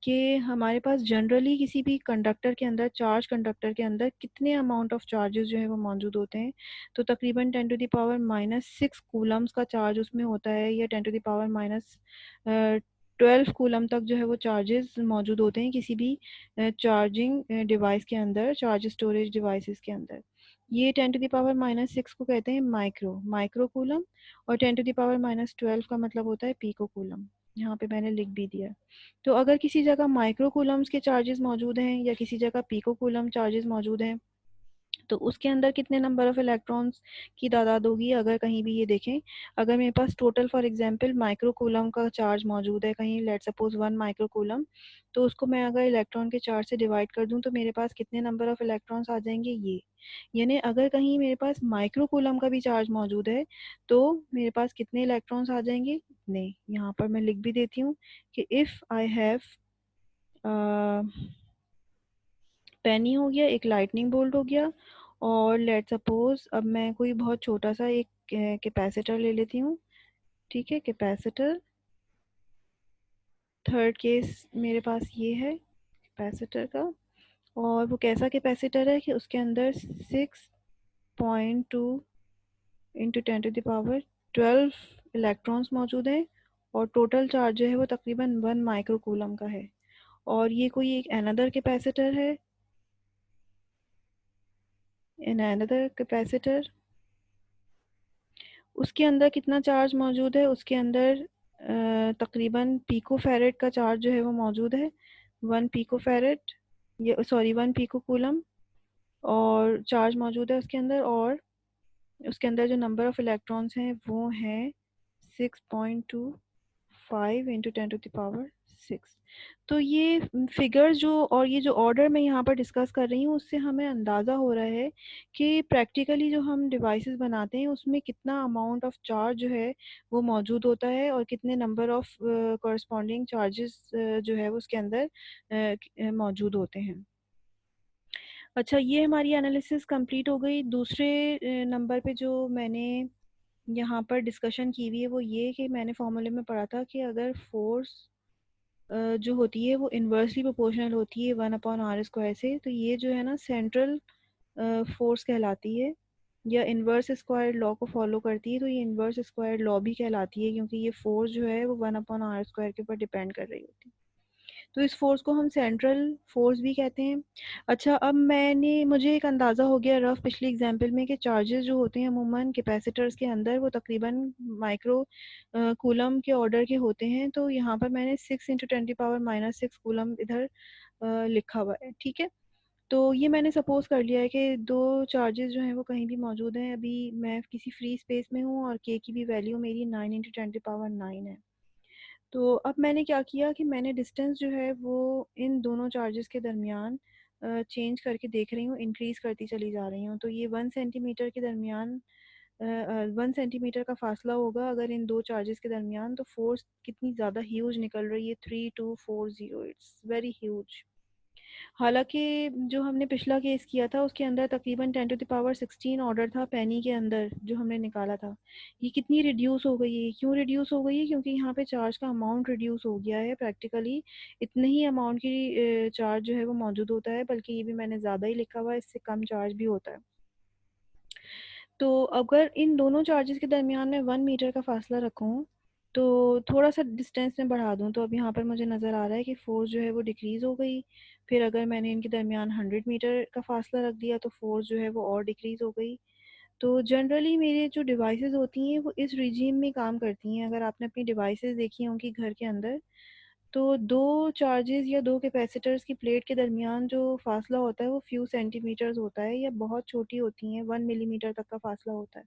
कि हमारे पास जनरली किसी भी कंडक्टर के अंदर, चार्ज कंडक्टर के अंदर कितने अमाउंट ऑफ चार्जेस जो है वो मौजूद होते हैं। तो तकरीबन 10⁻⁻6 कूलम्स का चार्ज उसमें होता है, या 10⁻12 कूलम तक जो है वो चार्जेस मौजूद होते हैं किसी भी चार्जिंग डिवाइस के अंदर, चार्ज स्टोरेज डिवाइसेस के अंदर। ये 10⁻⁻6 को कहते हैं माइक्रो कूलम, और 10⁻⁻12 का मतलब होता है पीको कूलम। यहाँ पे मैंने लिख भी दिया। तो अगर किसी जगह माइक्रो कूलम्स के चार्जेस मौजूद हैं, या किसी जगह पीको कूलम चार्जेस मौजूद हैं, तो उसके अंदर कितने नंबर ऑफ इलेक्ट्रॉन्स की तादाद होगी। अगर कहीं भी ये देखें, अगर मेरे पास total for example micro coulomb का चार्ज मौजूद है कहीं, लेट सपोज 1 माइक्रो कूलम, तो उसको मैं अगर इलेक्ट्रॉन के चार्ज से डिवाइड कर दूं तो मेरे पास कितने नंबर ऑफ इलेक्ट्रॉन्स आ जाएंगे, ये। यानी अगर कहीं मेरे पास माइक्रो कूलम का भी चार्ज मौजूद है तो मेरे पास कितने इलेक्ट्रॉन्स आ जाएंगे, इतने। यहाँ पर मैं लिख भी देती हूँ कि इफ़ आई हैव पेनी हो गया, एक लाइटनिंग बोल्ट हो गया, और लेट सपोज अब मैं कोई बहुत छोटा सा एक कैपेसिटर ले लेती हूँ। ठीक है, कैपेसिटर, थर्ड केस मेरे पास ये है कैपेसिटर का। और वो कैसा कैपेसिटर है कि उसके अंदर 6.2 इंटू 10⁻12 इलेक्ट्रॉन्स मौजूद हैं, और टोटल चार्ज जो है वो तकरीबन 1 माइक्रो कूलम का है। और ये कोई एक अनदर कैपेसिटर है, इन अनदर कैपेसिटर, उसके अंदर कितना चार्ज मौजूद है, उसके अंदर तकरीबन पिको फैरेड का चार्ज जो है वो मौजूद है, 1 पिको फैरेड, ये सॉरी 1 पिको कूलम, और चार्ज मौजूद है उसके अंदर। और उसके अंदर जो नंबर ऑफ इलेक्ट्रॉन्स हैं वो हैं 6.25 इंटू 10⁻6। तो ये फिगर्स जो, और ये जो ऑर्डर मैं यहाँ पर डिस्कस कर रही हूँ, उससे हमें अंदाज़ा हो रहा है कि प्रैक्टिकली जो हम डिवाइसेस बनाते हैं उसमें कितना अमाउंट ऑफ चार्ज जो है वो मौजूद होता है, और कितने नंबर ऑफ कॉरस्पॉन्डिंग चार्जेस जो है वो उसके अंदर मौजूद होते हैं। अच्छा, ये हमारी एनालिसिस कंप्लीट हो गई। दूसरे नंबर पे जो मैंने यहाँ पर डिस्कशन की हुई है वो ये कि मैंने फॉर्मूले में पढ़ा था कि अगर फोर्स जो होती है वो इन्वर्सली प्रोपोर्शनल होती है 1/r² से, तो ये जो है ना सेंट्रल फोर्स कहलाती है, या इन्वर्स स्क्वायर लॉ को फॉलो करती है। तो ये इन्वर्स स्क्वायर लॉ भी कहलाती है, क्योंकि ये फोर्स जो है वो 1/r² के ऊपर डिपेंड कर रही होती है। तो इस फोर्स को हम सेंट्रल फोर्स भी कहते हैं। अच्छा, अब मुझे एक अंदाज़ा हो गया रफ पिछली एग्जांपल में कि चार्जेस जो होते हैं अमूमन कैपेसिटर्स के अंदर वो तकरीबन माइक्रो कूलम के ऑर्डर के होते हैं। तो यहाँ पर मैंने 6 इंटू 10⁻⁻6 कूलम इधर लिखा हुआ है। ठीक है, तो ये मैंने सपोज कर लिया है कि दो चार्जेस जो हैं वो कहीं भी मौजूद हैं। अभी मैं किसी फ्री स्पेस में हूँ, और के की भी वैल्यू मेरी 9 इंटू 10⁻9 है। तो अब मैंने क्या किया कि मैंने डिस्टेंस जो है वो इन दोनों चार्जेस के दरमियान चेंज करके देख रही हूँ, इंक्रीज़ करती चली जा रही हूँ। तो ये 1 सेंटीमीटर के दरमियान 1 सेंटीमीटर का फासला होगा अगर इन दो चार्जेस के दरमियान। तो फोर्स कितनी ज़्यादा ह्यूज निकल रही है, 3240, इट्स वेरी ह्यूज। हालांकि जो हमने पिछला केस किया था उसके अंदर तकरीबन 10⁻16 ऑर्डर था पेनी के अंदर जो हमने निकाला था। ये कितनी रिड्यूस हो गई है, क्यों रिड्यूस हो गई है, क्योंकि यहाँ पे चार्ज का अमाउंट रिड्यूस हो गया है। प्रैक्टिकली इतने ही अमाउंट की चार्ज जो है वो मौजूद होता है, बल्कि ये भी मैंने ज़्यादा ही लिखा हुआ है, इससे कम चार्ज भी होता है। तो अगर इन दोनों चार्जेस के दरमियान में 1 मीटर का फ़ासला रखूँ, तो थोड़ा-सा डिस्टेंस में बढ़ा दूँ, तो अब यहाँ पर मुझे नज़र आ रहा है कि फ़ोर्स जो है वो डिक्रीज़ हो गई। फिर अगर मैंने इनके दरमियान 100 मीटर का फ़ासला रख दिया, तो फ़ोर्स जो है वो और डिक्रीज़ हो गई। तो जनरली मेरे जो डिवाइसेज़ होती हैं वो इस रिजीम में काम करती हैं। अगर आपने अपनी डिवाइसेज़ देखी होंगी घर के अंदर, तो 2 चार्जेस या 2 कैपेसिटर्स की प्लेट के दरमियान जो फ़ासला होता है वो फ्यू सेंटीमीटर्स होता है या बहुत छोटी होती हैं, 1 मिलीमीटर तक का फ़ासला होता है।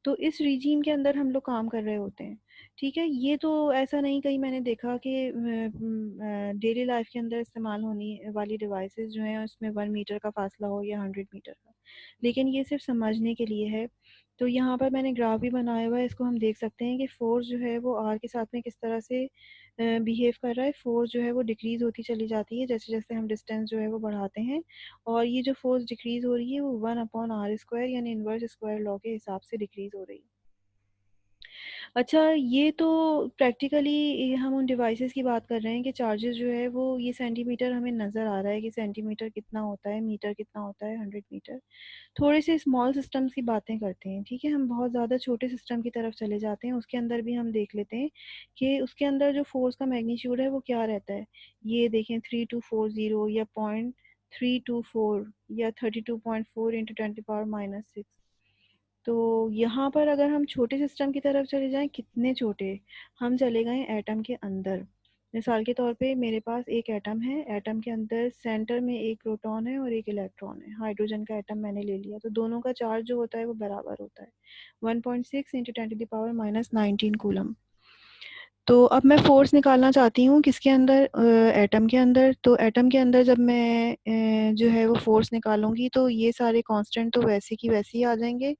तो इस रिजीम के अंदर हम लोग काम कर रहे होते हैं, ठीक है? ये तो ऐसा नहीं कहीं मैंने देखा कि डेली लाइफ के अंदर इस्तेमाल होने वाली डिवाइसेस जो हैं उसमें 1 मीटर का फ़ासला हो या 100 मीटर का। लेकिन ये सिर्फ़ समझने के लिए है। तो यहाँ पर मैंने ग्राफ भी बनाया हुआ है, इसको हम देख सकते हैं कि फ़ोर्स जो है वो आर के साथ में किस तरह से बिहेव कर रहा है। फ़ोर्स जो है वो डिक्रीज़ होती चली जाती है जैसे-जैसे हम डिस्टेंस जो है वो बढ़ाते हैं, और ये जो फ़ोर्स डिक्रीज़ हो रही है वो 1/r² यानी इनवर्स स्क्वायर लॉ के हिसाब से डिक्रीज़ हो रही है। अच्छा, ये तो प्रैक्टिकली हम उन डिवाइसेस की बात कर रहे हैं कि चार्जेस जो है वो ये सेंटीमीटर हमें नज़र आ रहा है कि सेंटीमीटर कितना होता है, मीटर कितना होता है, 100 मीटर। थोड़े से स्मॉल सिस्टम्स की बातें करते हैं, ठीक है? हम बहुत ज़्यादा छोटे सिस्टम की तरफ चले जाते हैं, उसके अंदर भी हम देख लेते हैं कि उसके अंदर जो फ़ोर्स का मैग्नीट्यूड है वो क्या रहता है। ये देखें 3240 या 0.324 या 32.4 × 10⁻⁻⁶। तो यहाँ पर अगर हम छोटे सिस्टम की तरफ चले जाएँ, कितने छोटे, हम चले गए एटम के अंदर। मिसाल के तौर पे मेरे पास एक एटम है, एटम के अंदर सेंटर में एक प्रोटॉन है और एक इलेक्ट्रॉन है। हाइड्रोजन का एटम मैंने ले लिया, तो दोनों का चार्ज जो होता है वो बराबर होता है, 1.6 × 10⁻⁻19 कूलम। तो अब मैं फ़ोर्स निकालना चाहती हूँ किसके अंदर, एटम के अंदर। तो एटम के अंदर जब मैं जो है वो फ़ोर्स निकालूँगी, तो ये सारे कांस्टेंट तो वैसे की वैसे ही आ जाएँगे।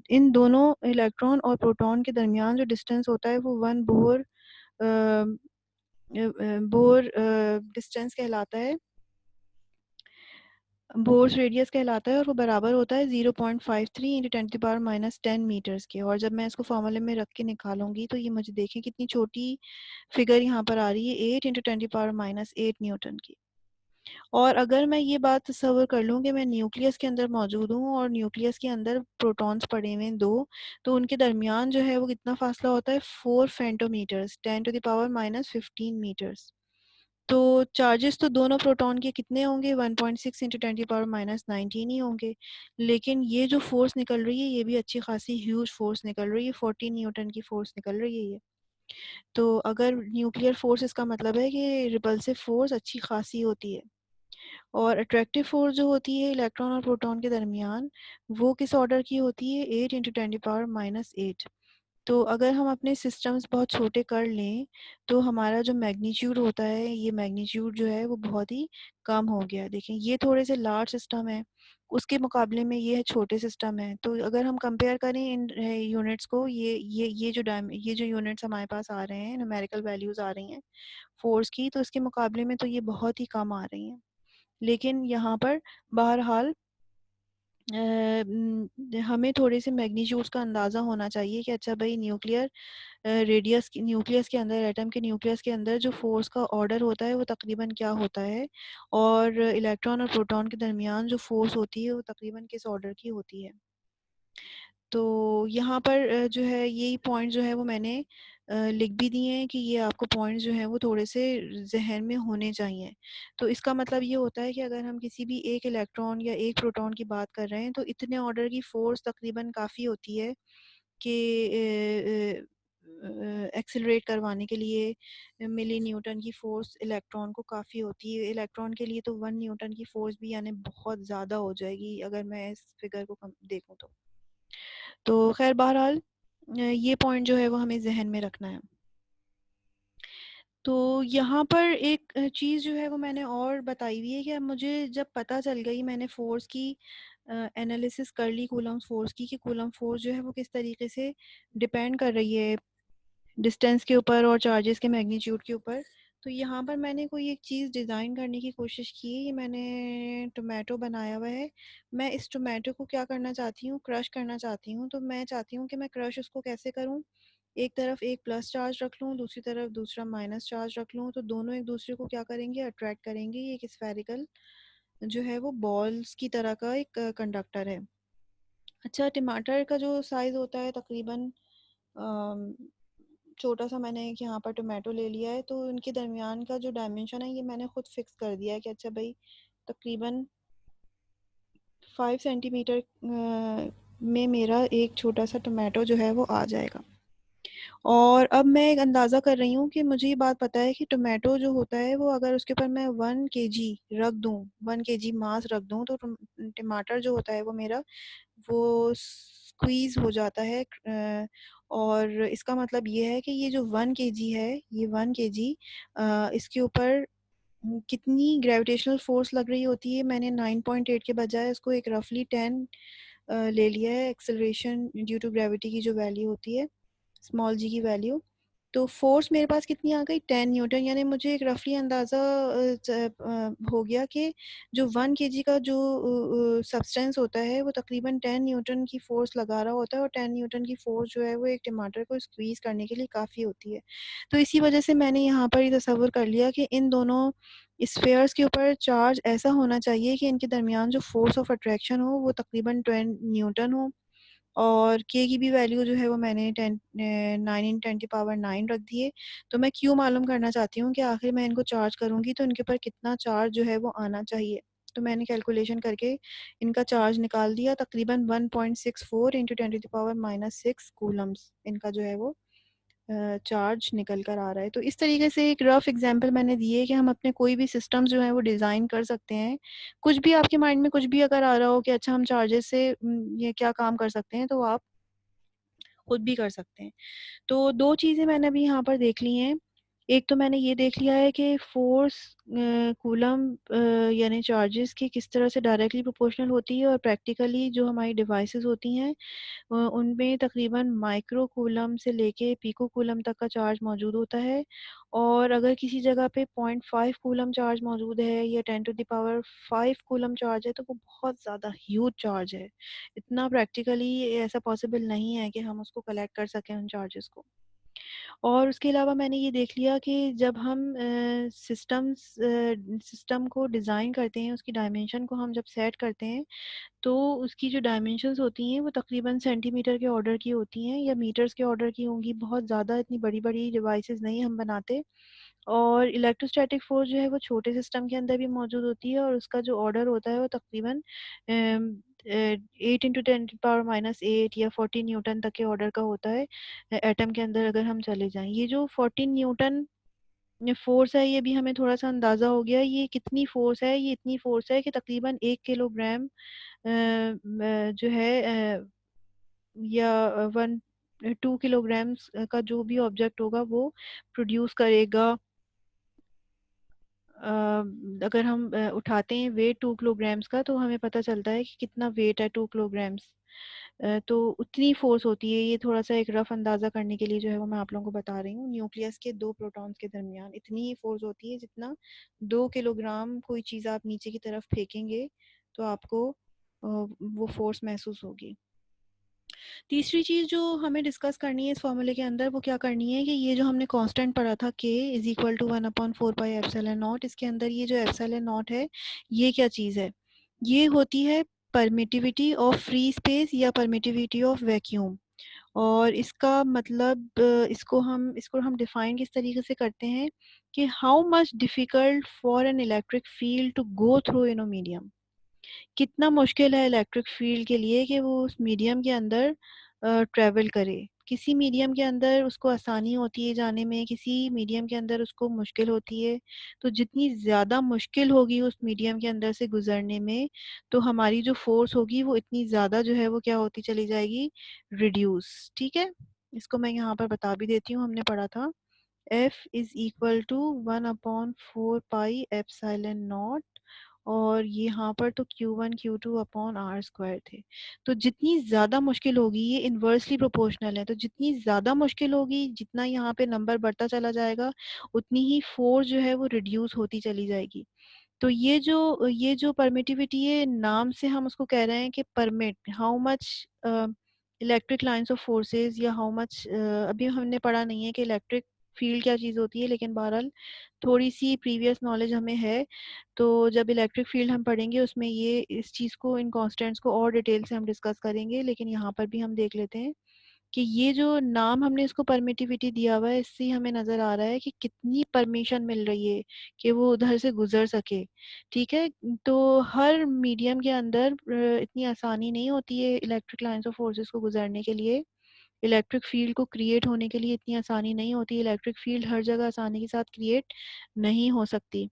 इन दोनों इलेक्ट्रॉन और प्रोटॉन के दरमियान जो डिस्टेंस होता है वो 1 बोर डिस्टेंस कहलाता है, बोर्स रेडियस कहलाता है, और वो बराबर होता है 0.53 × 10⁻⁻10 मीटर्स के। और जब मैं इसको फॉर्मूले में रख के निकालूंगी, तो ये मुझे देखें कितनी छोटी फिगर यहाँ पर आ रही है, 8 × 10⁻⁸ न्यूटन की। और अगर मैं ये बात तस्वर कर लूँ कि मैं न्यूक्लियस के अंदर मौजूद हूँ और न्यूक्लियस के अंदर प्रोटॉन्स पड़े हुए हैं 2, तो उनके दरमियान जो है वो कितना फासला होता है, 4 फेंटोमीटर्स, 10⁻⁻15 मीटर्स। तो चार्जेस तो दोनों प्रोटॉन के कितने होंगे, 1.6 × 10⁻⁻19 ही होंगे। लेकिन ये जो फोर्स निकल रही है ये भी अच्छी खासी ह्यूज फोर्स निकल रही है, 14 न्यूटन की फोर्स निकल रही है ये। तो अगर न्यूक्लियर फोर्स, इसका मतलब है कि रिपल्सिव फोर्स अच्छी खासी होती है। और अट्रैक्टिव फोर्स जो होती है इलेक्ट्रॉन और प्रोटॉन के दरमियान, वो किस ऑर्डर की होती है, 8 × 10⁻⁻8। तो अगर हम अपने सिस्टम्स बहुत छोटे कर लें, तो हमारा जो मैग्नीट्यूड होता है, ये मैग्नीट्यूड जो है वो बहुत ही कम हो गया है। देखें ये थोड़े से लार्ज सिस्टम है, उसके मुकाबले में ये छोटे सिस्टम है। तो अगर हम कंपेयर करें इन यूनिट्स को, ये जो यूनिट्स हमारे पास आ रहे हैं, न्यूमेरिकल वैल्यूज आ रही हैं फोर्स की, तो इसके मुकाबले में तो ये बहुत ही कम आ रही हैं। लेकिन यहाँ पर बहरहाल हमें थोड़े से मैग्नीट्यूड्स का अंदाज़ा होना चाहिए कि अच्छा भाई, न्यूक्लियस के अंदर, एटम के न्यूक्लियस के अंदर जो फोर्स का ऑर्डर होता है वो तकरीबन क्या होता है, और इलेक्ट्रॉन और प्रोटॉन के दरमियान जो फोर्स होती है वो तकरीबन किस ऑर्डर की होती है। तो यहाँ पर जो है यही पॉइंट जो है वो मैंने लिख भी दिए हैं कि ये आपको पॉइंट जो है वो थोड़े से जहन में होने चाहिए। तो इसका मतलब ये होता है कि अगर हम किसी भी एक इलेक्ट्रॉन या एक प्रोटॉन की बात कर रहे हैं, तो इतने ऑर्डर की फोर्स तकरीबन काफ़ी होती है कि एक्सेलरेट करवाने के लिए मिली न्यूटन की फ़ोर्स इलेक्ट्रॉन को काफ़ी होती है। इलेक्ट्रॉन के लिए तो 1 न्यूटन की फ़ोर्स भी यानी बहुत ज़्यादा हो जाएगी अगर मैं इस फिगर को देखूँ तो। खैर बहरहाल ये पॉइंट जो है वो हमें जहन में रखना है। तो यहाँ पर एक चीज़ जो है वो मैंने और बताई हुई है कि अब मुझे जब पता चल गई, मैंने फ़ोर्स की एनालिसिस कर ली कूलम फ़ोर्स की, कि कूलम फ़ोर्स जो है वो किस तरीके से डिपेंड कर रही है डिस्टेंस के ऊपर और चार्जेस के मैग्नीट्यूड के ऊपर। तो यहाँ पर मैंने कोई एक चीज़ डिज़ाइन करने की कोशिश की। ये मैंने टोमेटो बनाया हुआ है। मैं इस टोमेटो को क्या करना चाहती हूँ, क्रश करना चाहती हूँ। तो मैं चाहती हूँ कि मैं क्रश उसको कैसे करूँ, एक तरफ एक प्लस चार्ज रख लूँ, दूसरी तरफ दूसरा माइनस चार्ज रख लूँ, तो दोनों एक दूसरे को क्या करेंगे, अट्रैक्ट करेंगे। ये एक स्फेरिकल जो है वो बॉल्स की तरह का एक कंडक्टर है। अच्छा, टमाटर का जो साइज़ होता है तकरीबन अम, छोटा सा मैंने एक यहाँ पर टोमेटो ले लिया है, तो उनके दरमियान का जो डायमेंशन है ये मैंने खुद फिक्स कर दिया है कि अच्छा भाई तकरीबन 5 सेंटीमीटर में मेरा एक छोटा सा टोमेटो जो है वो आ जाएगा। और अब मैं एक अंदाज़ा कर रही हूँ कि मुझे ये बात पता है कि टोमेटो जो होता है वो अगर उसके ऊपर मैं 1 kg रख दूँ, 1 kg मास रख दूँ, तो टमाटर जो होता है वो मेरा वो स्क्वीज़ हो जाता है। और इसका मतलब ये है कि ये जो 1 kg है, ये 1 kg इसके ऊपर कितनी ग्रेविटेशनल फ़ोर्स लग रही होती है। मैंने 9.8 के बजाय इसको एक रफ़ली 10 ले लिया है, एक्सेलरेशन ड्यू टू ग्रेविटी की जो वैल्यू होती है, स्मॉल जी की वैल्यू। तो फ़ोर्स मेरे पास कितनी आ गई, 10 न्यूटन। यानी मुझे एक रफ़ली अंदाज़ा हो गया कि जो 1 kg का जो सब्सटेंस होता है वो तकरीबन 10 न्यूटन की फ़ोर्स लगा रहा होता है, और 10 न्यूटन की फ़ोर्स जो है वो एक टमाटर को स्क्वीज़ करने के लिए काफ़ी होती है। तो इसी वजह से मैंने यहाँ पर ये तसव्वुर कर लिया कि इन दोनों स्फीयर्स के ऊपर चार्ज ऐसा होना चाहिए कि इनके दरमियान जो फ़ोर्स ऑफ अट्रैक्शन हो वो तकरीबन 10 न्यूटन हो। और के की भी वैल्यू जो है वो मैंने 9 इन 10 की पावर 9 रख दी है। तो मैं क्यों मालूम करना चाहती हूँ कि आखिर मैं इनको चार्ज करूँगी तो इनके ऊपर कितना चार्ज जो है वो आना चाहिए। तो मैंने कैलकुलेशन करके इनका चार्ज निकाल दिया, तकरीबन 1.64 into 10 to the power -6 coulombs इनका जो है वो चार्ज निकल कर आ रहा है। तो इस तरीके से एक रफ़ एग्ज़ाम्पल मैंने दिए है कि हम अपने कोई भी सिस्टम्स जो हैं वो डिज़ाइन कर सकते हैं। कुछ भी आपके माइंड में कुछ भी अगर आ रहा हो कि अच्छा हम चार्जेस से ये क्या काम कर सकते हैं, तो आप खुद भी कर सकते हैं। तो 2 चीज़ें मैंने अभी यहाँ पर देख ली हैं। एक तो मैंने ये देख लिया है कि फ़ोर्स कूलम यानी चार्जेस की किस तरह से डायरेक्टली प्रोपोर्शनल होती है, और प्रैक्टिकली जो हमारी डिवाइसेज़ होती हैं उनमें तकरीबन माइक्रो कूलम से लेके पिको कूलम तक का चार्ज मौजूद होता है। और अगर किसी जगह पे 0.5 कूलम चार्ज मौजूद है या 10 to the power 5 coulomb charge है, तो वो बहुत ज़्यादा ह्यूज चार्ज है। इतना प्रैक्टिकली ऐसा पॉसिबल नहीं है कि हम उसको कलेक्ट कर सकें उन चार्जेस को। और उसके अलावा मैंने ये देख लिया कि जब हम सिस्टम को डिज़ाइन करते हैं, उसकी डायमेंशन को हम जब सेट करते हैं, तो उसकी जो डायमेंशंस होती हैं वो तकरीबन सेंटीमीटर के ऑर्डर की होती हैं या मीटर्स के ऑर्डर की होंगी। बहुत ज़्यादा इतनी बड़ी-बड़ी डिवाइसेस नहीं हम बनाते। और इलेक्ट्रोस्टैटिक फ़ोर्स जो है वो छोटे सिस्टम के अंदर भी मौजूद होती है, और उसका जो ऑर्डर होता है वो तकरीबन 8 इंटू 10 पावर -8 या 14 न्यूटन तक के ऑर्डर का होता है। एटम के अंदर अगर हम चले जाएँ, ये जो 14 न्यूटन फ़ोर्स है, ये भी हमें थोड़ा-सा अंदाज़ा हो गया। ये कितनी फ़ोर्स है, ये इतनी फ़ोर्स है कि तकरीबन 1 किलोग्राम जो है या 2 किलोग्राम्स का जो भी ऑब्जेक्ट होगा वो प्रोड्यूस करेगा। अगर हम उठाते हैं वेट 2 किलोग्राम्स का, तो हमें पता चलता है कि कितना वेट है 2 किलोग्राम्स। तो उतनी फ़ोर्स होती है। ये थोड़ा-सा एक रफ़ अंदाज़ा करने के लिए जो है वो मैं आप लोगों को बता रही हूँ। न्यूक्लियस के 2 प्रोटॉन्स के दरमियान इतनी ही फ़ोर्स होती है जितना 2 किलोग्राम कोई चीज़ आप नीचे की तरफ फेंकेंगे, तो आपको वो फ़ोर्स महसूस होगी। तीसरी चीज़ जो हमें डिस्कस करनी है इस फ़ॉर्मूले के अंदर, वो क्या करनी है कि ये जो हमने कांस्टेंट पढ़ा था k is equal to 1/4 pi epsilon naught, इसके अंदर ये जो एप्सिलॉन नॉट है, ये क्या चीज़ है? ये होती है परमिटिविटी ऑफ फ्री स्पेस या परमिटिविटी ऑफ वैक्यूम। और इसका मतलब इसको हम डिफाइन किस तरीके से करते हैं कि how much difficult for an electric field to go through in a medium. कितना मुश्किल है इलेक्ट्रिक फील्ड के लिए कि वो उस मीडियम के अंदर ट्रैवल करे। किसी मीडियम के अंदर उसको आसानी होती है जाने में, किसी मीडियम के अंदर उसको मुश्किल होती है। तो जितनी ज़्यादा मुश्किल होगी उस मीडियम के अंदर से गुज़रने में, तो हमारी जो फ़ोर्स होगी वो इतनी ज़्यादा जो है वो क्या होती चली जाएगी, रिड्यूस। ठीक है? इसको मैं यहाँ पर बता भी देती हूँ, हमने पढ़ा था F is equal to 1/4 pi epsilon naught, और ये यहाँ पर तो Q1 Q2 upon r square थे। तो जितनी ज़्यादा मुश्किल होगी, ये इन्वर्सली प्रोपोर्शनल है, तो जितनी ज़्यादा मुश्किल होगी, जितना यहाँ पे नंबर बढ़ता चला जाएगा, उतनी ही फोर्स जो है वो रिड्यूस होती चली जाएगी। तो ये जो परमिटिविटी है, नाम से हम उसको कह रहे हैं कि permit how much electric lines of forces, या हाउ मच अभी हमने पढ़ा नहीं है कि इलेक्ट्रिक फील्ड क्या चीज़ होती है, लेकिन बहरहाल थोड़ी सी प्रीवियस नॉलेज हमें है। तो जब इलेक्ट्रिक फील्ड हम पढ़ेंगे उसमें ये इस चीज़ को, इन कॉन्स्टेंट्स को और डिटेल से हम डिस्कस करेंगे, लेकिन यहाँ पर भी हम देख लेते हैं कि ये जो नाम हमने इसको परमिटिविटी दिया हुआ है, इससे हमें नज़र आ रहा है कि कितनी परमिशन मिल रही है कि वो उधर से गुजर सके। ठीक है, तो हर मीडियम के अंदर इतनी आसानी नहीं होती है इलेक्ट्रिक लाइन्स ऑफ फोर्सेस को गुजरने के लिए, इलेक्ट्रिक फील्ड को क्रिएट होने के लिए इतनी आसानी नहीं होती। इलेक्ट्रिक फील्ड हर जगह आसानी के साथ क्रिएट नहीं हो सकती।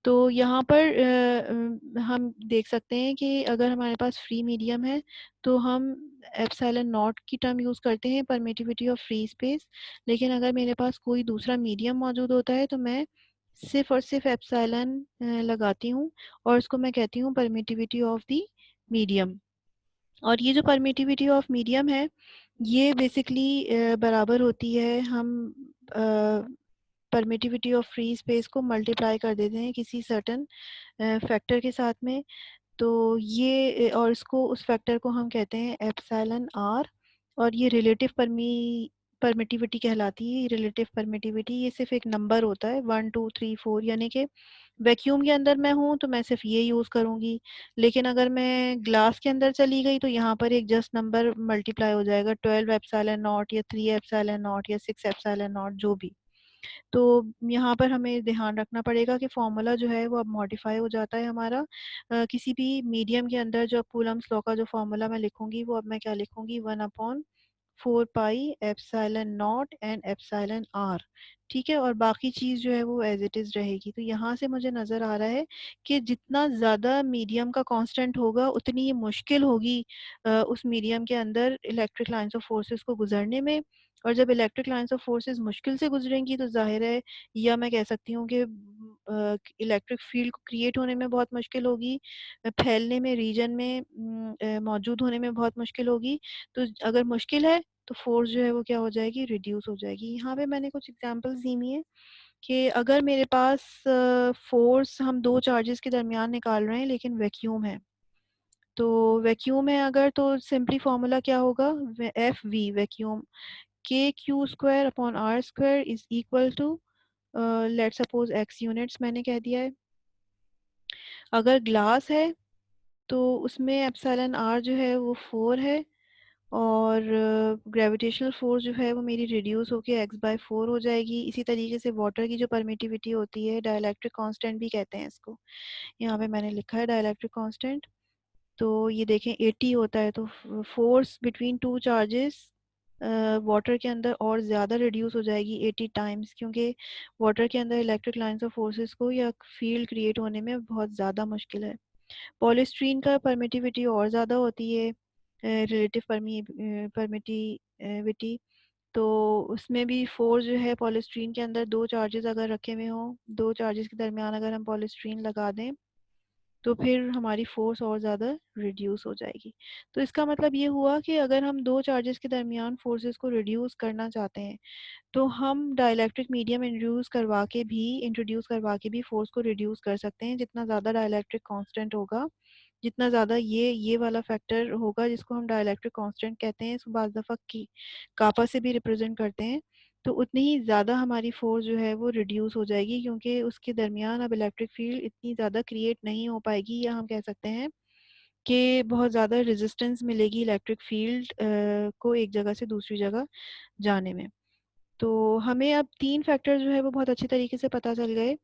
तो यहाँ पर हम देख सकते हैं कि अगर हमारे पास फ्री मीडियम है तो हम एप्सिलॉन नॉट की टर्म यूज़ करते हैं, परमिटिविटी ऑफ फ्री स्पेस। लेकिन अगर मेरे पास कोई दूसरा मीडियम मौजूद होता है तो मैं सिर्फ और सिर्फ एप्सिलॉन लगाती हूँ और उसको मैं कहती हूँ परमिटिविटी ऑफ द मीडियम। और ये जो परमिटिविटी ऑफ मीडियम है ये बेसिकली बराबर होती है, हम परमिटिविटी ऑफ फ्री स्पेस को मल्टीप्लाई कर देते हैं किसी सर्टन फैक्टर के साथ में। तो ये और इसको, उस फैक्टर को हम कहते हैं एप्सिलॉन आर। और ये रिलेटिव परमिटिविटी कहलाती है। रिलेटिव परमिटिविटी ये सिर्फ एक नंबर होता है 1 2 3 4, यानी कि वैक्यूम के अंदर मैं हूँ तो मैं सिर्फ ये यूज़ करूँगी, लेकिन अगर मैं ग्लास के अंदर चली गई तो यहाँ पर एक जस्ट नंबर मल्टीप्लाई हो जाएगा, 12 एप्सिलॉन नॉट या 3 एप्सिलॉन नॉट या 6 एप्सिलॉन नॉट, जो भी। तो यहाँ पर हमें ध्यान रखना पड़ेगा कि फॉर्मूला जो है वो अब मॉडिफाई हो जाता है हमारा। किसी भी मीडियम के अंदर जो कूलम्स लॉ का जो फॉर्मूला मैं लिखूंगी वो अब मैं क्या लिखूंगी, 1/4 pi epsilon naught and epsilon r. ठीक है, और बाकी चीज़ जो है वो एज इट इज़ रहेगी। तो यहाँ से मुझे नज़र आ रहा है कि जितना ज़्यादा मीडियम का कांस्टेंट होगा उतनी ये मुश्किल होगी उस मीडियम के अंदर इलेक्ट्रिक लाइंस ऑफ फोर्सेस को गुजरने में। और जब इलेक्ट्रिक लाइंस ऑफ फोर्सेस मुश्किल से गुजरेंगी तो जाहिर है, या मैं कह सकती हूँ कि इलेक्ट्रिक फील्ड को क्रिएट होने में बहुत मुश्किल होगी, फैलने में, रीजन में मौजूद होने में बहुत मुश्किल होगी। तो अगर मुश्किल है तो फोर्स जो है वो क्या हो जाएगी, रिड्यूस हो जाएगी। यहाँ पे मैंने कुछ एग्जांपल्स दी हुई है कि अगर मेरे पास फोर्स हम दो चार्जेस के दरमियान निकाल रहे हैं लेकिन वैक्यूम है, तो वैक्यूम है अगर, तो सिंपली फॉर्मूला क्या होगा, एफ वी वैक्यूम के q square upon r square is equal to, let suppose x units मैंने कह दिया है। अगर ग्लास है तो उसमें एप्सिलॉन आर जो है वो 4 है, और ग्रेविटेशनल फोर्स जो है वो मेरी रिड्यूस होके x/4 हो जाएगी। इसी तरीके से वाटर की जो परमिटिविटी होती है, डाइलेक्ट्रिक कांस्टेंट भी कहते हैं इसको, यहाँ पे मैंने लिखा है डाइलेक्ट्रिक कांस्टेंट। तो ये देखें 80 होता है, तो force between two charges water के अंदर और ज़्यादा रिड्यूस हो जाएगी 80 टाइम्स, क्योंकि वाटर के अंदर इलेक्ट्रिक लाइंस ऑफ फोर्सेस को या फील्ड क्रिएट होने में बहुत ज़्यादा मुश्किल है। पॉलीस्ट्रीन का परमिटिविटी और ज़्यादा होती है, रिलेटिव परमिटिविटी। तो उसमें भी फोर्स जो है पॉलीस्ट्रीन के अंदर, दो चार्जेस अगर रखे हुए हों, दो चार्जेस के दरमियान अगर हम पॉलीस्ट्रीन लगा दें तो फिर हमारी फोर्स और ज़्यादा रिड्यूस हो जाएगी। तो इसका मतलब ये हुआ कि अगर हम दो चार्जेस के दरमियान फोर्सेस को रिड्यूस करना चाहते हैं तो हम डाइलेक्ट्रिक मीडियम इंट्रोड्यूस करवा के भी फोर्स को रिड्यूस कर सकते हैं। जितना ज़्यादा डाइलेक्ट्रिक कांस्टेंट होगा, जितना ज़्यादा ये वाला फैक्टर होगा जिसको हम डाइलेक्ट्रिक कांस्टेंट कहते हैं, इसको बाज़ दफ़ा की कापा से भी रिप्रेजेंट करते हैं, तो उतनी ही ज़्यादा हमारी फोर्स जो है वो रिड्यूस हो जाएगी, क्योंकि उसके दरमियान अब इलेक्ट्रिक फील्ड इतनी ज़्यादा क्रिएट नहीं हो पाएगी, या हम कह सकते हैं कि बहुत ज़्यादा रेजिस्टेंस मिलेगी इलेक्ट्रिक फील्ड को एक जगह से दूसरी जगह जाने में। तो हमें अब तीन फैक्टर जो है वो बहुत अच्छी तरीके से पता चल गए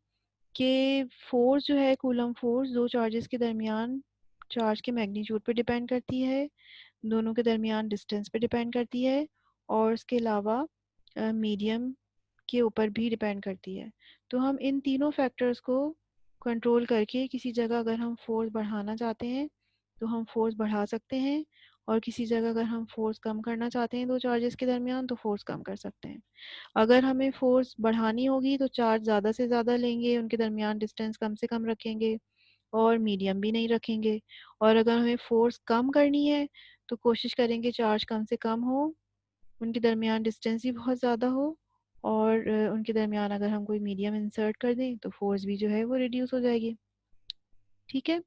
कि फोर्स जो है, कूलम फोर्स, दो चार्जेस के दरमियान चार्ज के मैग्नीट्यूड पे डिपेंड करती है, दोनों के दरमियान डिस्टेंस पे डिपेंड करती है, और इसके अलावा मीडियम के ऊपर भी डिपेंड करती है। तो हम इन तीनों फैक्टर्स को कंट्रोल करके किसी जगह अगर हम फोर्स बढ़ाना चाहते हैं तो हम फोर्स बढ़ा सकते हैं, और किसी जगह अगर हम फोर्स कम करना चाहते हैं दो चार्जेस के दरमियान तो फोर्स कम कर सकते हैं। अगर हमें फोर्स बढ़ानी होगी तो चार्ज ज़्यादा से ज़्यादा लेंगे, उनके दरमियान डिस्टेंस कम से कम रखेंगे, और मीडियम भी नहीं रखेंगे। और अगर हमें फोर्स कम करनी है तो कोशिश करेंगे चार्ज कम से कम हो, उनके दरमियान डिस्टेंस भी बहुत ज़्यादा हो, और उनके दरमियान अगर हम कोई मीडियम इंसर्ट कर दें तो फोर्स भी जो है वो रिड्यूस हो जाएगी। ठीक है।